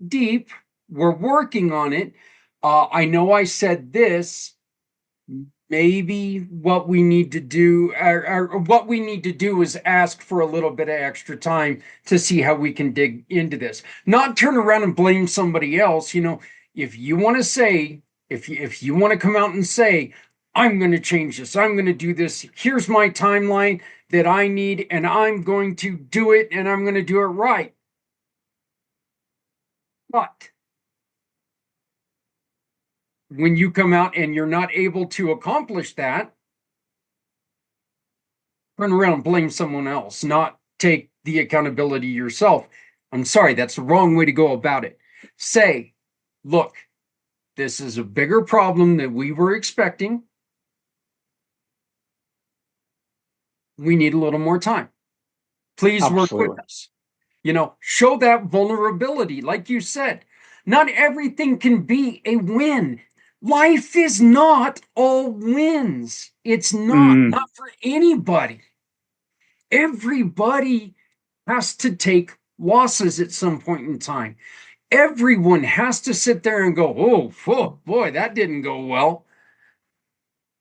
deep. We're working on it. I know I said this. Maybe what we need to do, or what we need to do, is ask for a little bit of extra time to see how we can dig into this. Not turn around and blame somebody else. You know, if you want to say, if you want to come out and say, I'm going to change this, I'm going to do this, here's my timeline that I need, and I'm going to do it, and I'm going to do it right. But when you come out and you're not able to accomplish that, turn around and blame someone else, not take the accountability yourself. I'm sorry, that's the wrong way to go about it. Say, look, this is a bigger problem than we were expecting. We need a little more time. Please work with us. You know, show that vulnerability. Like you said, not everything can be a win. Life is not all wins. It's not for anybody. Everybody has to take losses at some point in time. Everyone has to sit there and go, oh boy, that didn't go well.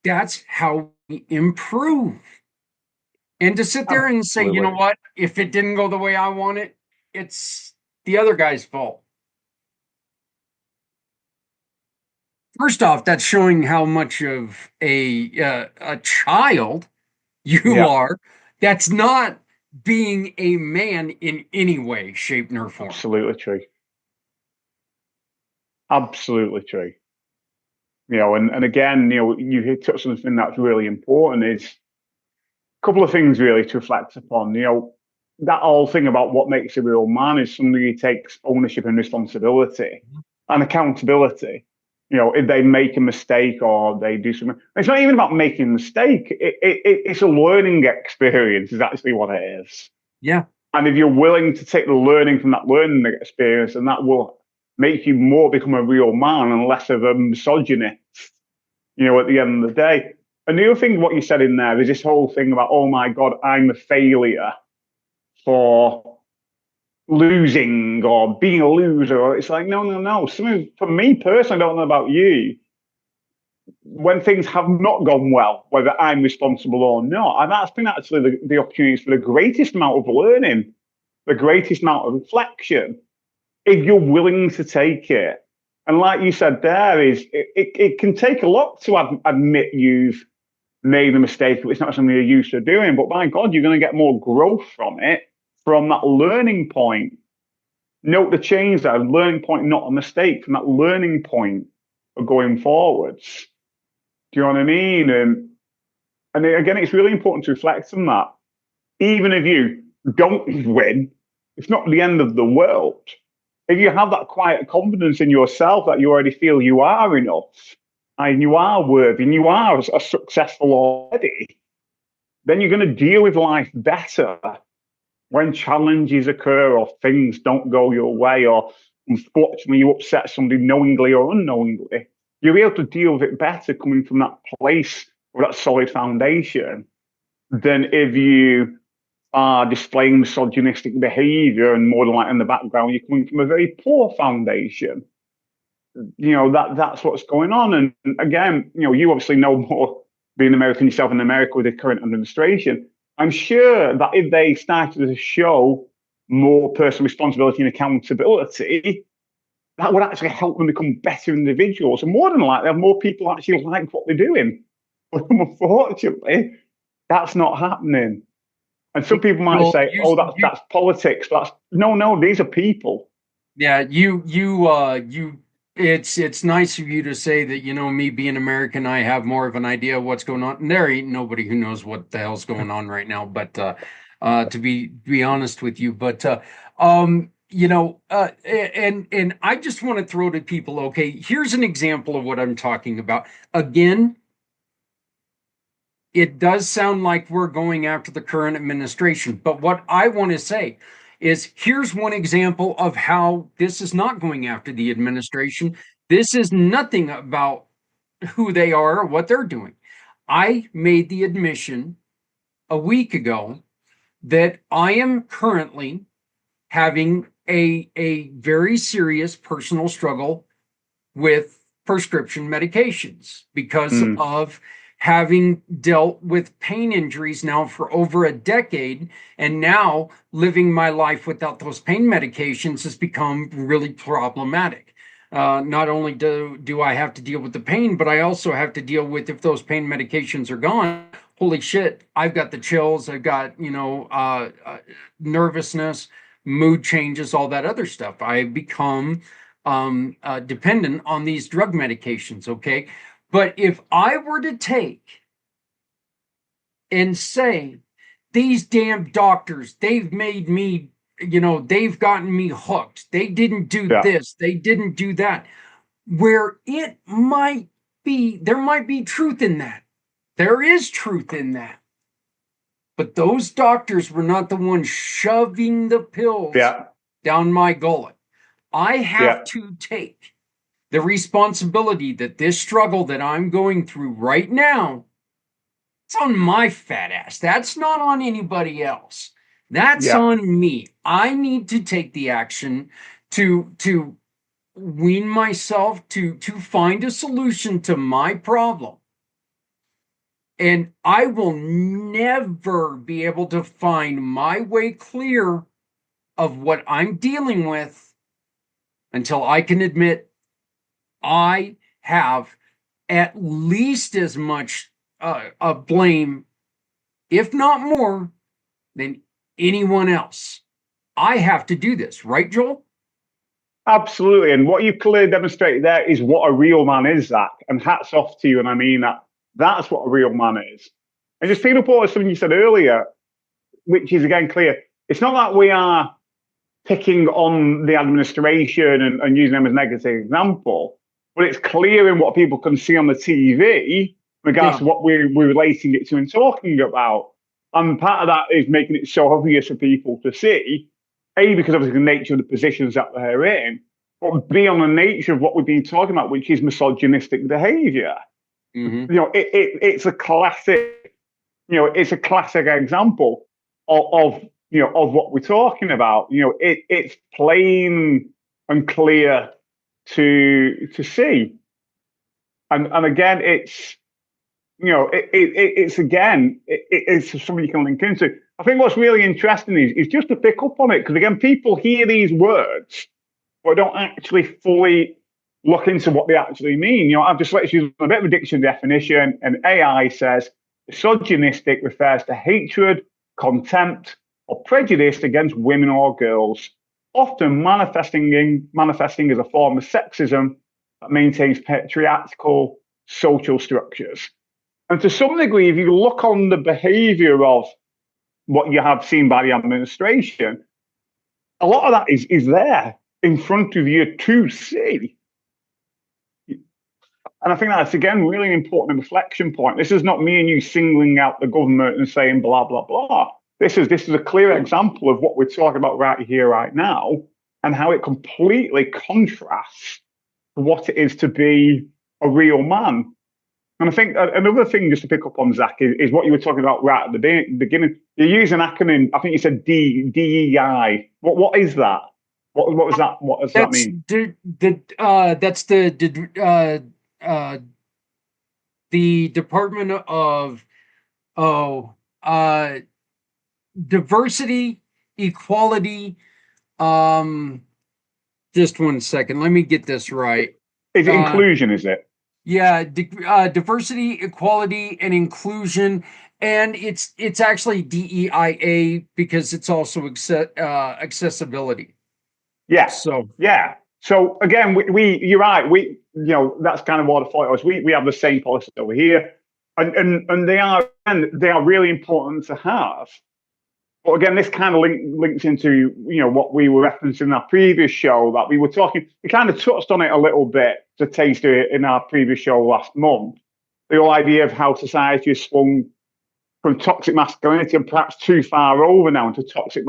That's how we improve. And to sit there and say, you know what, if it didn't go the way I want it, it's the other guy's fault. First off, that's showing how much of a child you are. That's not being a man in any way, shape, nor form. Absolutely true. Absolutely true. You know, and again, you know, you hit on something that's really important, is a couple of things really to reflect upon. You know, that whole thing about what makes a real man is somebody who takes ownership and responsibility and accountability. You know, if they make a mistake or they do something, it's not even about making a mistake. It's a learning experience, is actually what it is. Yeah. And if you're willing to take the learning from that learning experience, and that will make you more become a real man and less of a misogynist, you know, at the end of the day. And the other thing, what you said in there, is this whole thing about, oh my God, I'm a failure for losing or being a loser. It's like, no. For me personally, I don't know about you, when things have not gone well, whether I'm responsible or not. And that's been actually the opportunities for the greatest amount of learning, the greatest amount of reflection, if you're willing to take it. And like you said there, it can take a lot to admit you've made a mistake if it's not something you're used to doing. But by God, you're going to get more growth from it, from that learning point. Note the change there, learning point, not a mistake, from that learning point of going forwards. Do you know what I mean? And again, it's really important to reflect on that. Even if you don't win, it's not the end of the world. If you have that quiet confidence in yourself that you already feel you are enough and you are worthy and you are successful already, then you're going to deal with life better when challenges occur or things don't go your way, or unfortunately you upset somebody knowingly or unknowingly. You're able to deal with it better coming from that place with that solid foundation than if you are displaying misogynistic behavior and more than like in the background, you're coming from a very poor foundation. You know, that's what's going on. And again, you know, you obviously know more being American yourself in America with the current administration. I'm sure that if they started to show more personal responsibility and accountability, that would actually help them become better individuals. And more than likely, have more people actually like what they're doing. But unfortunately, that's not happening. And some people might say, "Oh, that's politics." That's no. These are people. Yeah, it's nice of you to say that, you know, me being American, I have more of an idea of what's going on. And there ain't nobody who knows what the hell's going on right now, but to be honest with you, but you know, and I just want to throw to people, okay, here's an example of what I'm talking about. Again, it does sound like we're going after the current administration, but what I want to say is here's one example of how this is not going after the administration. This is nothing about who they are or what they're doing. I made the admission a week ago that I am currently having a very serious personal struggle with prescription medications because of having dealt with pain injuries now for over a decade, and now living my life without those pain medications has become really problematic. Not only do I have to deal with the pain, but I also have to deal with, if those pain medications are gone, holy shit, I've got the chills, I've got, you know, nervousness, mood changes, all that other stuff. I become dependent on these drug medications, okay? But if I were to take and say, these damn doctors, they've made me, you know, they've gotten me hooked. They didn't do this, they didn't do that. Where it might be, there might be truth in that. There is truth in that. But those doctors were not the ones shoving the pills down my gullet. I have to take the responsibility that this struggle that I'm going through right now, it's on my fat ass. That's not on anybody else. That's on me. I need to take the action to wean myself to find a solution to my problem. And I will never be able to find my way clear of what I'm dealing with until I can admit I have at least as much blame, if not more, than anyone else. I have to do this, right, Joel? Absolutely. And what you've clearly demonstrated there is what a real man is, Zach. And hats off to you. And I mean that. That's what a real man is. And just picking up on something you said earlier, which is again clear, it's not that we are picking on the administration and using them as a negative example, but it's clear in what people can see on the TV in regards to what we're relating it to and talking about. And part of that is making it so obvious for people to see, A, because of the nature of the positions that they're in, but B, on the nature of what we've been talking about, which is misogynistic behavior. You know, it's a classic, you know, it's a classic example of you know, of what we're talking about. You know, it's plain and clear to see. And again, it's, it's something you can link into. I think what's really interesting is just to pick up on it, because again, people hear these words, but don't actually fully look into what they actually mean. I've just let you use a bit of a dictionary definition, and AI says misogynistic refers to hatred, contempt, or prejudice against women or girls, often manifesting as a form of sexism that maintains patriarchal social structures. And to some degree, if you look on the behavior of what you have seen by the administration, a lot of that is there in front of you to see. And I think that's, again, really important reflection point. This is not me and you singling out the government and saying blah, blah, blah. This is a clear example of what we're talking about right here, right now, and how it completely contrasts what it is to be a real man. And I think another thing just to pick up on, Zach, is what you were talking about right at the beginning. You use an acronym. I think you said DEI. What is that? What was that? What does that mean? That's the Department of Diversity, Equality. Just one second. Let me get this right. Is it inclusion? Is it? Yeah, diversity, equality, and inclusion, and it's actually DEIA because it's also accessibility. Yeah. So again, you're right. That's kind of what I thought it was. We have the same policy over here, and they are really important to have. But again, this kind of links into what we were referencing in our previous show that we were talking. We kind of touched on it a little bit to taste it in our previous show last month. The whole idea of how society has swung from toxic masculinity and perhaps too far over now into toxic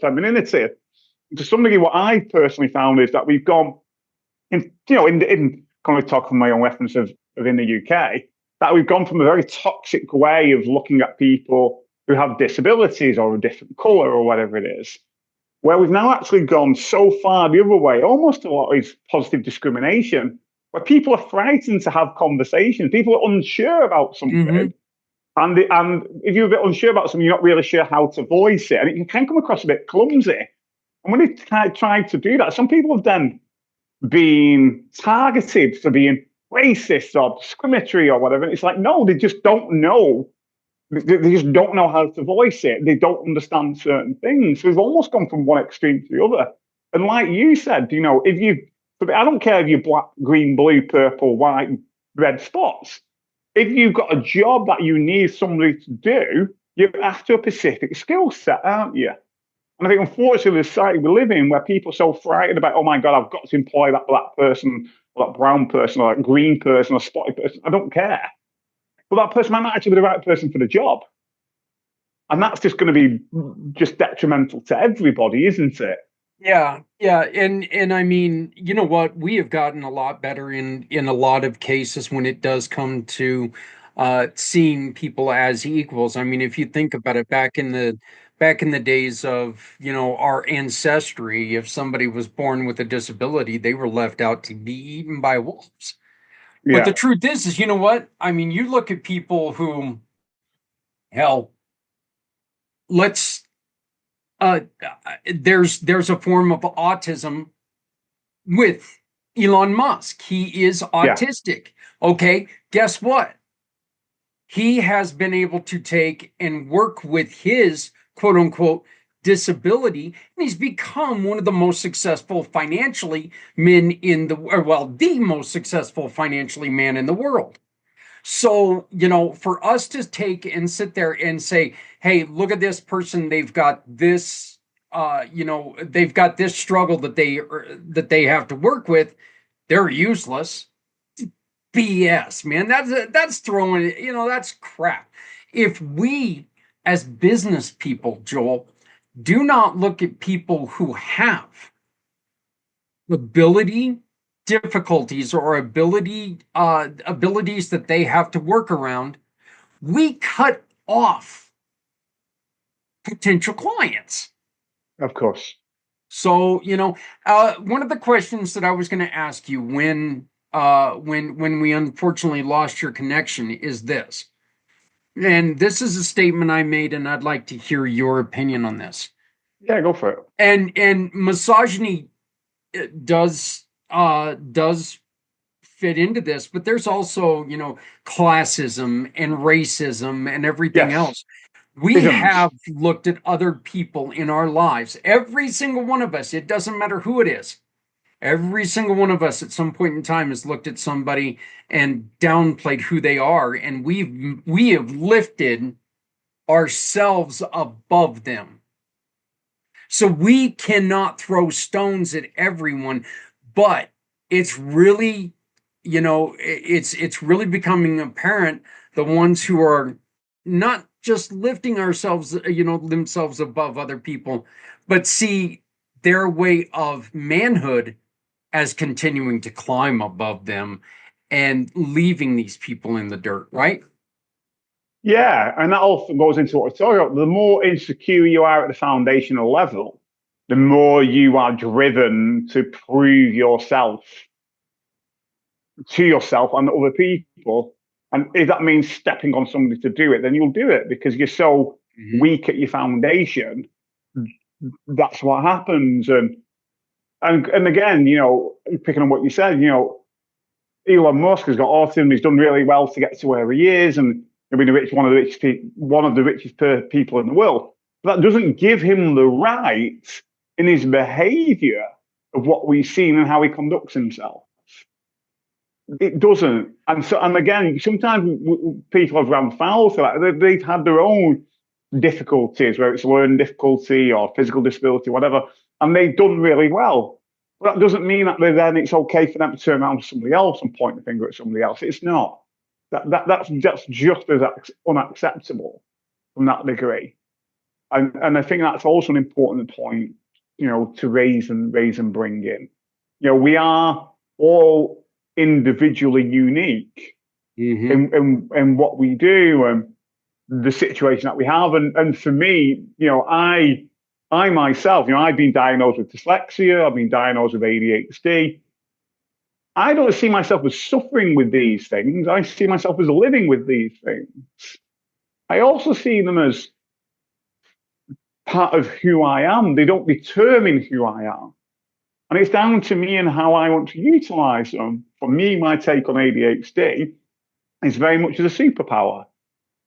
femininity. To some degree, what I personally found is that we've gone in kind of talk from my own reference of in the UK, that we've gone from a very toxic way of looking at people who have disabilities or a different color or whatever it is, where we've now actually gone so far the other way, almost to what is positive discrimination, where people are frightened to have conversations. People are unsure about something. Mm-hmm. And if you're a bit unsure about something, you're not really sure how to voice it. And it can come across a bit clumsy. And when you try to do that, some people have then been targeted for being racist or discriminatory or whatever. And it's like, no, they just don't know. They just don't know how to voice it. They don't understand certain things. So we've almost gone from one extreme to the other. And like you said, I don't care if you're black, green, blue, purple, white, red spots. If you've got a job that you need somebody to do, you're after a specific skill set, aren't you? And I think, unfortunately, the society we live in, where people are so frightened about, oh my God, I've got to employ that black person, or that brown person, or that green person, or spotted person. I don't care. But that person might not actually be the right person for the job. And that's just going to be just detrimental to everybody, isn't it? Yeah. And I mean, you know what? We have gotten a lot better in a lot of cases when it does come to seeing people as equals. I mean, if you think about it, back in the days of, our ancestry, if somebody was born with a disability, they were left out to be eaten by wolves. But the truth is, you know what? I mean, you look at people who, hell, there's a form of autism with Elon Musk. He is autistic. Yeah. Okay, guess what? He has been able to take and work with his quote unquote disability, and he's become one of the most successful financially men the most successful financially man in the world. So, for us to take and sit there and say, hey, look at this person, they've got this, they've got this struggle that they have to work with, they're useless. BS, man. That's throwing, that's crap. If we as business people, Joel, do not look at people who have difficulties or abilities that they have to work around, we cut off potential clients. Of course. So, one of the questions that I was going to ask you when when we unfortunately lost your connection is this. And this is a statement I made, and I'd like to hear your opinion on this. Yeah, go for it. And misogyny does fit into this, but there's also, classism and racism and everything Yes. else. We Isms. have looked at other people in our lives, every single one of us, it doesn't matter who it is. Every single one of us at some point in time has looked at somebody and downplayed who they are, and we have lifted ourselves above them. So we cannot throw stones at everyone, but it's really, it's really becoming apparent the ones who are not just lifting themselves above other people, but see their way of manhood as continuing to climb above them and leaving these people in the dirt, right? Yeah, and that also goes into what we're talking about. The more insecure you are at the foundational level, the more you are driven to prove yourself to yourself and other people. And if that means stepping on somebody to do it, then you'll do it because you're so weak at your foundation. That's what happens. And again, picking on what you said, Elon Musk has got autism. He's done really well to get to where he is, and he's been one of the richest people in the world. But that doesn't give him the right in his behaviour of what we've seen and how he conducts himself. It doesn't. And again, sometimes people have run foul to that. They've had their own difficulties, whether it's learning difficulty or physical disability, whatever, and they've done really well. But that doesn't mean that then it's okay for them to turn around to somebody else and point the finger at somebody else. It's not. That's just as unacceptable from that degree. And I think that's also an important point, to raise and bring in. We are all individually unique in what we do and the situation that we have. And for me, I myself, I've been diagnosed with dyslexia, I've been diagnosed with ADHD. I don't see myself as suffering with these things. I see myself as living with these things. I also see them as part of who I am. They don't determine who I am. And it's down to me and how I want to utilize them. For me, my take on ADHD is very much as a superpower.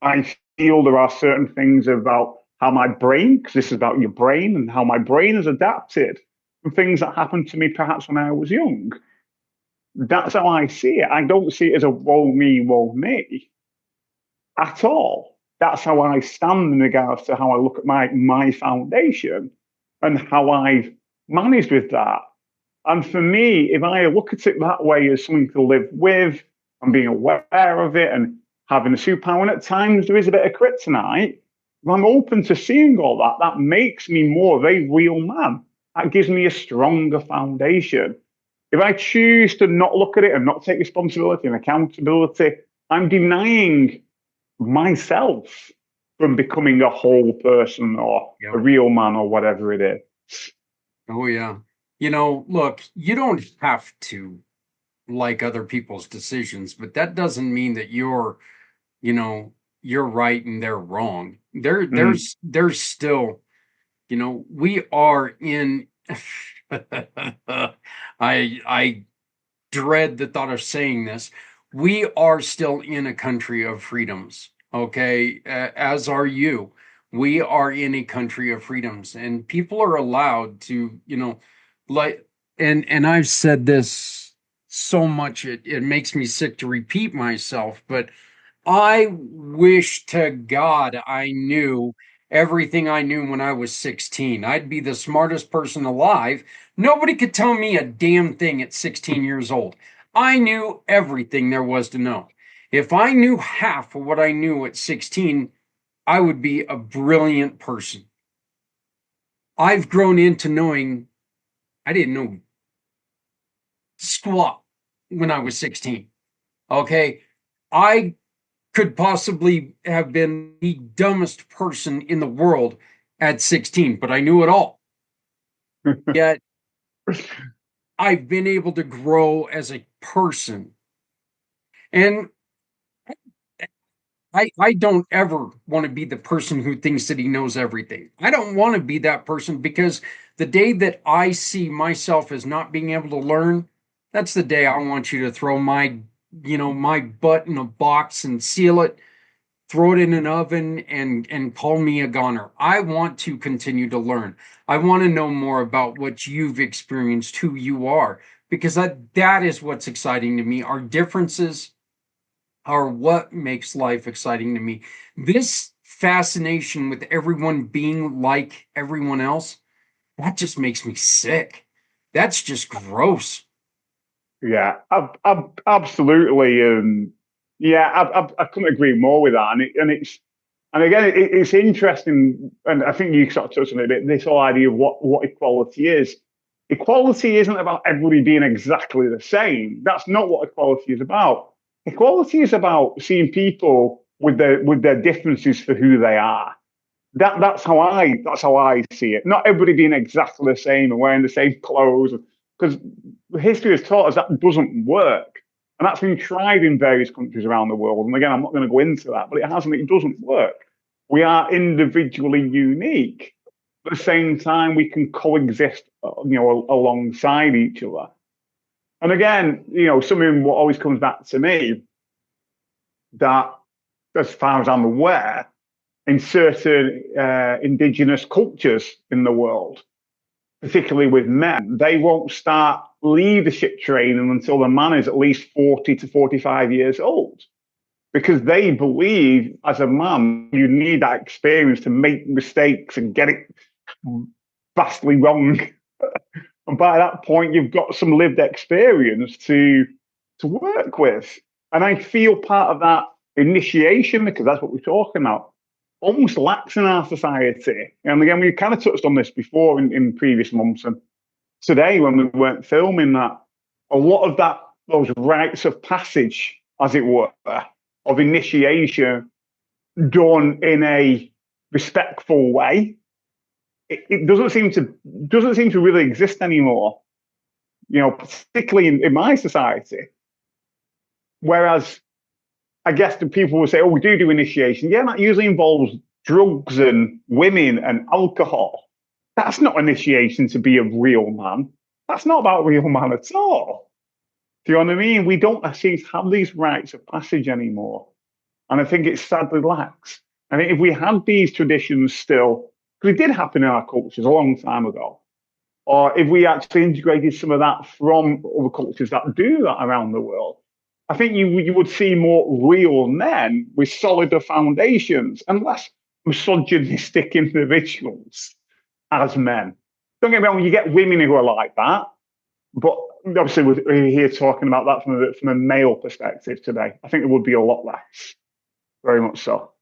I feel there are certain things about how my brain, because this is about your brain and how my brain has adapted from things that happened to me perhaps when I was young. That's how I see it. I don't see it as a woe me at all. That's how I stand in regards to how I look at my foundation and how I've managed with that. And for me, if I look at it that way as something to live with and being aware of it and having a superpower, and at times there is a bit of kryptonite, if I'm open to seeing all that, that makes me more of a real man. That gives me a stronger foundation. If I choose to not look at it and not take responsibility and accountability, I'm denying myself from becoming a whole person or a real man or whatever it is. Oh, yeah. Look, you don't have to like other people's decisions, but that doesn't mean that you're right and they're wrong. There's still, we are in, I dread the thought of saying this. We are still in a country of freedoms, okay? As are you. We are in a country of freedoms, and people are allowed to, like, and I've said this so much it makes me sick to repeat myself, but I wish to God I knew everything I knew when I was 16. I'd be the smartest person alive. Nobody could tell me a damn thing at 16 years old. I knew everything there was to know. If I knew half of what I knew at 16, I would be a brilliant person. I've grown into knowing I didn't know squat when I was 16. Okay. I could possibly have been the dumbest person in the world at 16, but I knew it all. Yet I've been able to grow as a person. And I don't ever want to be the person who thinks that he knows everything. I don't want to be that person, because the day that I see myself as not being able to learn, that's the day I want you to throw my butt in a box and seal it, throw it in an oven, and call me a goner. I want to continue to learn. I want to know more about what you've experienced, who you are, because that is what's exciting to me. Our differences are what makes life exciting to me. This fascination with everyone being like everyone else, that just makes me sick. That's just gross. Yeah, absolutely. Yeah, I couldn't agree more with that. And again, it's interesting, and I think you sort of touched on it a bit. This whole idea of what equality is. Equality isn't about everybody being exactly the same. That's not what equality is about. Equality is about seeing people with their differences for who they are. That's how I see it. Not everybody being exactly the same and wearing the same clothes, because history has taught us that doesn't work, and that's been tried in various countries around the world. And again, I'm not going to go into that, but it hasn't. It doesn't work. We are individually unique. At the same time, we can coexist, alongside each other. And again, something what always comes back to me, that as far as I'm aware, in certain indigenous cultures in the world, particularly with men, they won't start leadership training until the man is at least 40 to 45 years old, because they believe as a man, you need that experience to make mistakes and get it vastly wrong. And by that point, you've got some lived experience to work with. And I feel part of that initiation, because that's what we're talking about, almost lacks in our society. And again, we kind of touched on this before in previous months, and today when we weren't filming that, a lot of those rites of passage, as it were, of initiation done in a respectful way, it doesn't seem to really exist anymore. Particularly in my society. Whereas I guess the people will say, "Oh, we do initiation." Yeah, that usually involves drugs and women and alcohol. That's not initiation to be a real man. That's not about real man at all. Do you know what I mean? We don't actually have these rites of passage anymore. And I think it sadly lacks. I think if we had these traditions still, because it did happen in our cultures a long time ago, or if we actually integrated some of that from other cultures that do that around the world, I think you would see more real men with solider foundations and less misogynistic individuals as men. Don't get me wrong, you get women who are like that, but obviously we're here talking about that from a male perspective today. I think there would be a lot less, very much so.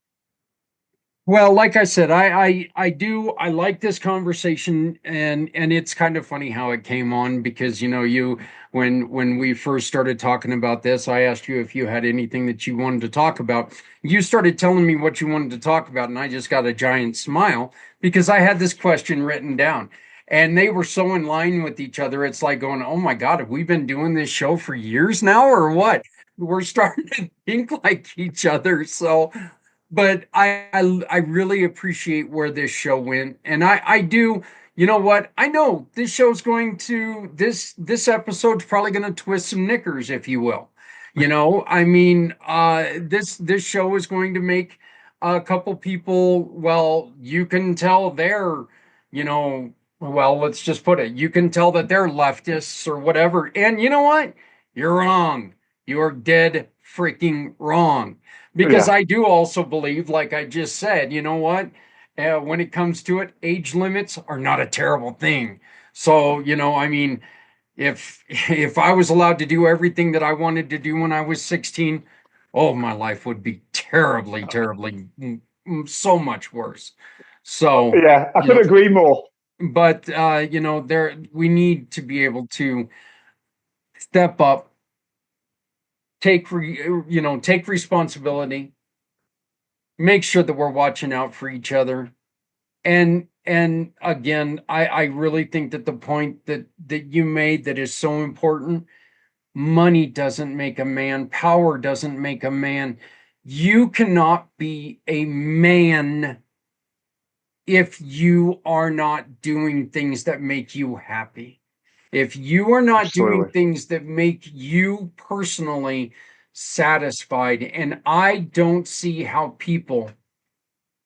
Well, like I said, I like this conversation, and it's kind of funny how it came on, because when we first started talking about this, I asked you if you had anything that you wanted to talk about. You started telling me what you wanted to talk about, and I just got a giant smile, because I had this question written down, and they were so in line with each other. It's like going, "Oh my God, have we been doing this show for years now, or what?" We're starting to think like each other. So, but I really appreciate where this show went, and I do. You know what? I know this show's going to this episode's probably going to twist some knickers, if you will. I mean, this show is going to make a couple people. Well, you can tell they're, you know, well, let's just put it. You can tell that they're leftists or whatever. And you know what? You're wrong. You're dead freaking wrong. Because Yeah. I do also believe, like I just said, you know what? When it comes to it, age limits are not a terrible thing. So, I mean, if I was allowed to do everything that I wanted to do when I was 16, oh, my life would be terribly, terribly, so much worse. So, Yeah, I you know, couldn't agree more. but there we need to be able to step up, take responsibility, make sure that we're watching out for each other, and and again, I really think that the point that you made that is so important, money doesn't make a man, power doesn't make a man. You cannot be a man if you are not doing things that make you happy. If you are not doing Absolutely. things that make you personally satisfied, and I don't see how people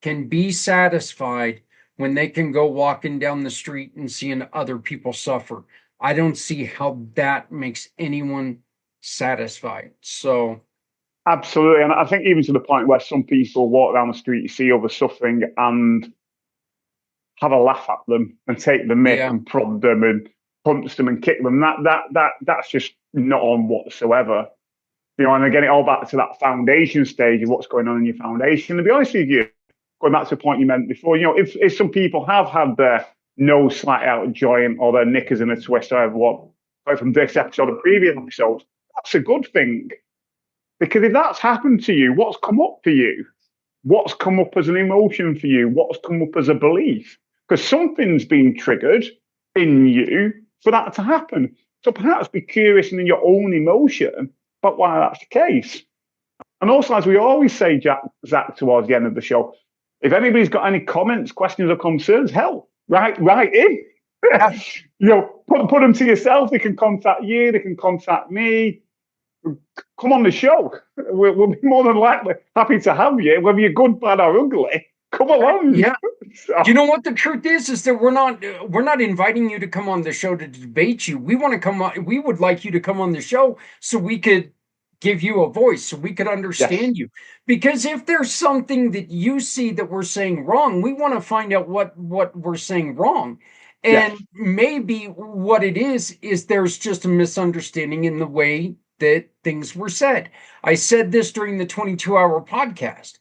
can be satisfied when they can go walking down the street and seeing other people suffer. I don't see how that makes anyone satisfied. So, Absolutely. And I think even to the point where some people walk down the street, you see others suffering and have a laugh at them and take the mick yeah, and prod them and punch them and kick them. That's just not on whatsoever. You know, and again, it all back to that foundation stage of what's going on in your foundation. To be honest with you, going back to the point you meant before, you know, if some people have had their nose slightly out of joint or their knickers in a twist or whatever, what, like from this episode or previous episodes, that's a good thing. Because if that's happened to you, what's come up for you? What's come up as an emotion for you? What's come up as a belief? Because something's been triggered in you for that to happen. So perhaps be curious in your own emotion about why that's the case. And also, as we always say, Zach, towards the end of the show, if anybody's got any comments, questions, or concerns, hell, write in. You know, put them to yourself. They can contact you. They can contact me. Come on the show. We'll be more than likely happy to have you, whether you're good, bad, or ugly. Come along. yeah. So, You know what the truth is that we're not inviting you to come on the show to debate you. We want to come on. We would like you to come on the show so we could give you a voice, so we could understand yes, you. Because if there's something that you see that we're saying wrong, we want to find out what we're saying wrong. And yes, maybe what it is there's just a misunderstanding in the way that things were said. I said this during the 22-hour podcast,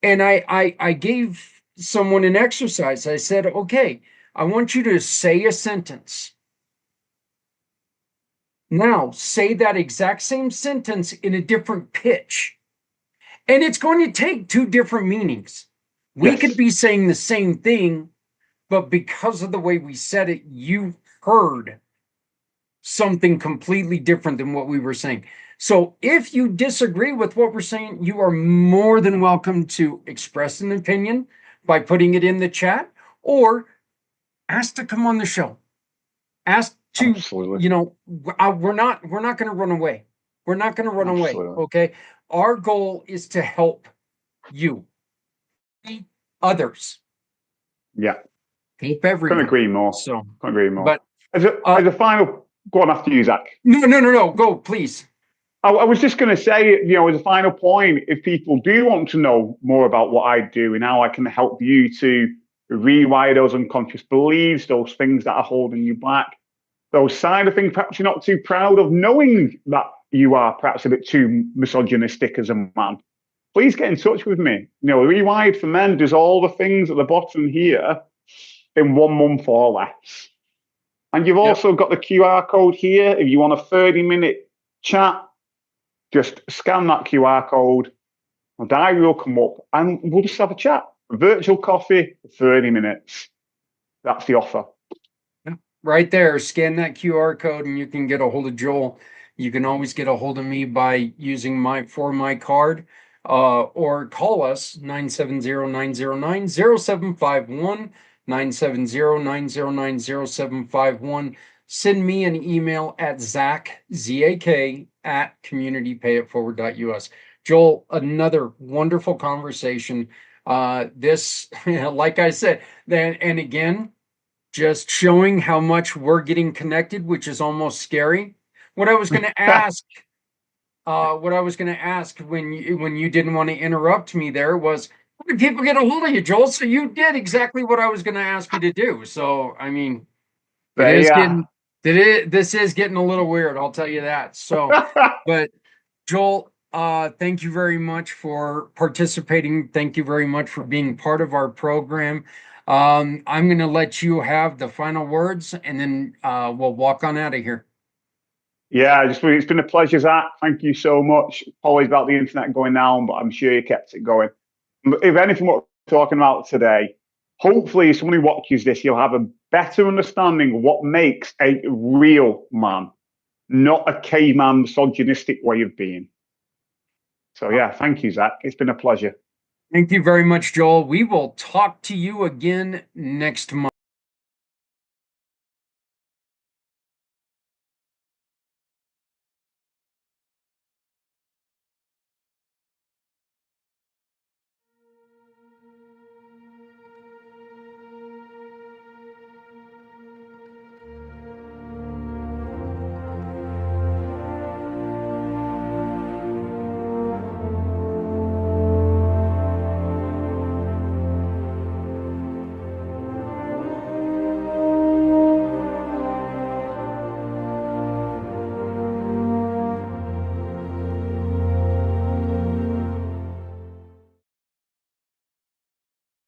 and I gave someone an exercise. I said, okay, I want you to say a sentence. Now, say that exact same sentence in a different pitch. And it's going to take two different meanings. We could yes, be saying the same thing, but because of the way we said it, you heard something completely different than what we were saying. So if you disagree with what we're saying, you are more than welcome to express an opinion by putting it in the chat or ask to come on the show. Ask to, absolutely, you know, we're not going to run away. We're not going to run away. absolutely. Okay. Our goal is to help you, others, Yeah, help couldn't everyone. agree more. So, Couldn't agree more. but As a final, go on after you, Zach. no, go, please. I was just going to say, you know, as a final point, if people do want to know more about what I do and how I can help you to rewire those unconscious beliefs, those things that are holding you back, those side of things perhaps you're not too proud of, knowing that you are perhaps a bit too misogynistic as a man, please get in touch with me. You know, Rewired for Men does all the things at the bottom here in 1 month or less. And you've also got the QR code here. If you want a 30-minute chat, just scan that QR code. My diary will come up and we'll just have a chat. Virtual coffee, 30 minutes. That's the offer. Right there, scan that QR code and you can get a hold of Joel. You can always get a hold of me by using my card, or call us 970-909-0751, 970-909-0751. Send me an email at Zach, Z-A-K, at communitypayitforward.us. Joel, another wonderful conversation. This, like I said, then, and again, just showing how much we're getting connected, which is almost scary. What I was going to ask, when you didn't want to interrupt me there was, how did people get a hold of you, Joel? So you did exactly what I was going to ask you to do. So I mean, this is getting a little weird. I'll tell you that. So, but Joel, thank you very much for participating. Thank you very much for being part of our program. I'm going to let you have the final words, and then we'll walk on out of here. Yeah, it's been a pleasure, Zach. Thank you so much. Always about the internet going down, but I'm sure you kept it going. If anything, what we're talking about today hopefully, if someone who watches this, you'll have a better understanding of what makes a real man, not a caveman misogynistic way of being. So yeah, thank you, Zach. It's been a pleasure. Thank you very much, Joel. We will talk to you again next month.